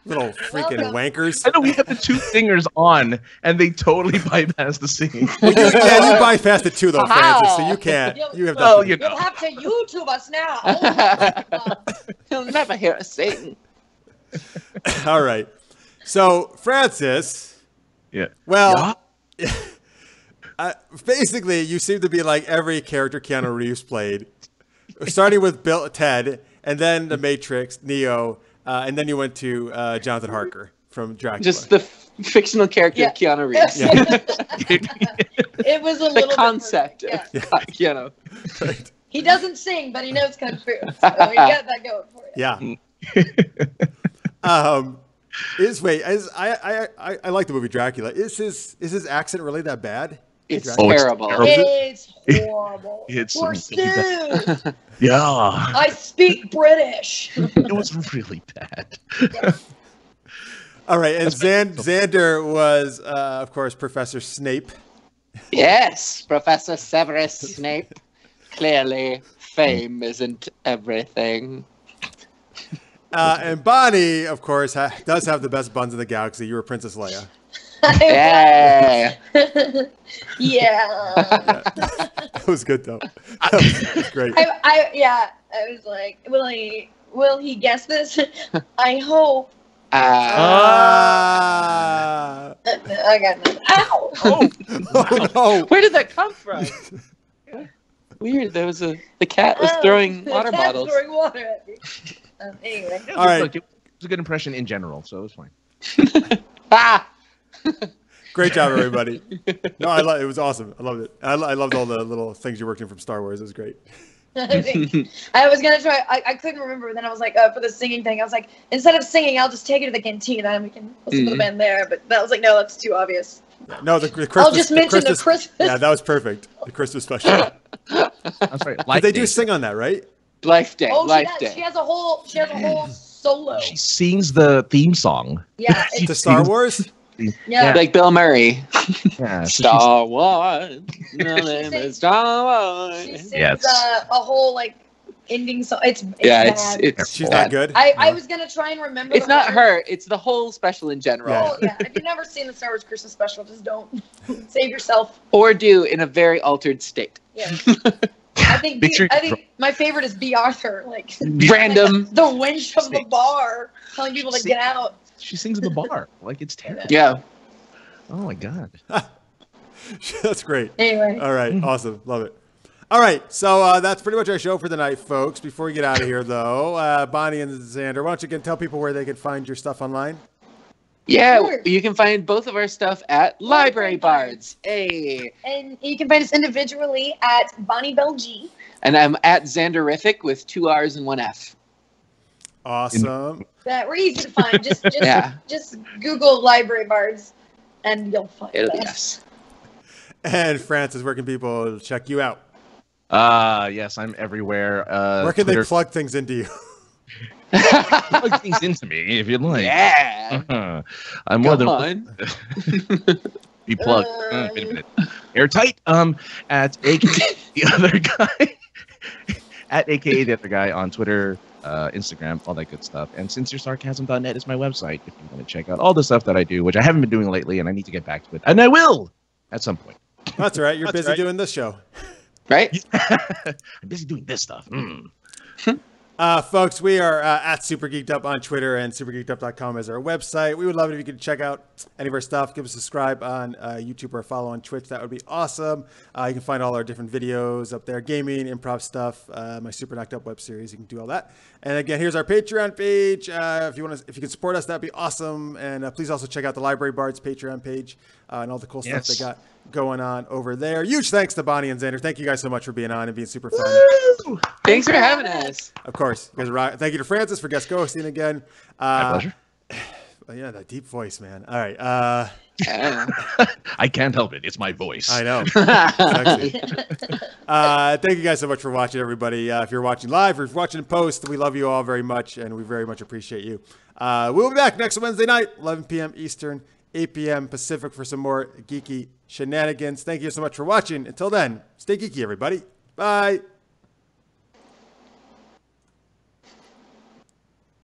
Little freaking wankers. I know we have the two singers on, and they totally bypass the singing. Well, you bypassed it too, though, Francis. So you can't. You have to. You You'll have to YouTube us now. You'll never hear us sing. All right. So Francis. Yeah. Well, basically, you seem to be like every character Keanu Reeves played, starting with Ted, and then The Matrix, Neo, and then you went to Jonathan Harker from Dracula. Just the fictional character of Keanu Reeves. Yeah. It was a little concept of Keanu. Right. He doesn't sing, but he knows kung fu, so we got that going for you. Yeah. I like the movie Dracula. Is his accent really that bad? It's terrible. It's horrible. It's Forsooth. Yeah. I speak British. It was really bad. All right, and Xander was, of course, Professor Snape. Yes, Professor Severus Snape. Clearly, fame isn't everything. And Bonnie, of course, does have the best buns in the galaxy. You were Princess Leia. Yeah. Yeah. That was good, though. That was great. I was like, will he guess this? I hope. I got nothing. Ow! Oh, no. Where did that come from? Weird. There was the cat was throwing water bottles. Throwing water at me. Anyway. All right. Look, it was a good impression in general, so it was fine. Great job, everybody. No, it was awesome. I loved it. I loved all the little things you worked in from Star Wars. It was great. I was gonna try. I couldn't remember. Then I was like, for the singing thing, I was like, instead of singing, I'll just take it to the cantina and we can listen to the band there. But that was like, no, that's too obvious. No, the Christmas. I'll just mention the Christmas. Yeah, that was perfect. The Christmas special. That's right. But they do sing on that, right? Life Day. Oh, Life she Day. has a whole solo. She sings the theme song. Yeah. To Star Wars. Yeah. Like Bill Murray. Yeah. Star Wars. No name is Star Wars. She sings Yes. a whole like ending song. It's Yeah, bad. She's not good. I was gonna try and remember. It's not her. It's the whole special in general. Yeah. Oh yeah. If you've never seen the Star Wars Christmas special, just don't. Save yourself. Or do in a very altered state. Yeah. I think my favorite is B. Arthur, like Random. the wench of the bar, telling people to get out. She sings in the bar. Like, it's terrible. Yeah. Oh, my God. That's great. Anyway. All right. Awesome. Love it. All right. So that's pretty much our show for the night, folks. Before we get out of here, though, Bonnie and Xander, why don't you tell people where they can find your stuff online? Yeah, Sure. you can find both of our stuff at Library Bards. Hey. And you can find us individually at Bonnie Bell G. And I'm at Xanderific with 2 R's and 1 F. Awesome. We're easy to find. Yeah. Just Google Library Bards, and you'll find It'll be us. us. And Francis, where can people check you out? Yes, I'm everywhere. Where can Twitter. they plug things into you? Plug things into me if you'd like. Yeah. I'm more Come than on. be plugged. Wait a minute. Airtight. At AKA the other guy. At AKA the other guy on Twitter, Instagram, all that good stuff. And sincerесarcasm.net is my website if you want to check out all the stuff that I do, which I haven't been doing lately, and I need to get back to it. And I will at some point. That's all right. You're busy doing this show. Right? I'm busy doing this stuff. Folks, we are at Super Geeked Up on Twitter, and supergeekedup.com is our website. We would love it if you could check out any of our stuff. Give us a subscribe on YouTube or follow on Twitch. That would be awesome. You can find all our different videos up there, gaming, improv stuff, my Super Knocked Up web series. You can do all that. And again, here's our Patreon page. If you can support us, that'd be awesome. And please also check out the Library Bards Patreon page and all the cool stuff they got going on over there. Huge thanks to Bonnie and Xander. Thank you guys so much for being on and being super fun. Woo! Thanks for having us. Of course. You guys are right. Thank you to Francis for guest hosting again. My pleasure. Yeah, that deep voice, man. All right. I can't help it. It's my voice. I know. Sexy. Thank you guys so much for watching, everybody. If you're watching live or if you're watching in post, we love you all very much, and we very much appreciate you. We'll be back next Wednesday night, 11 p.m. Eastern, 8 p.m. Pacific for some more geeky shenanigans. Thank you so much for watching. Until then, stay geeky, everybody. Bye.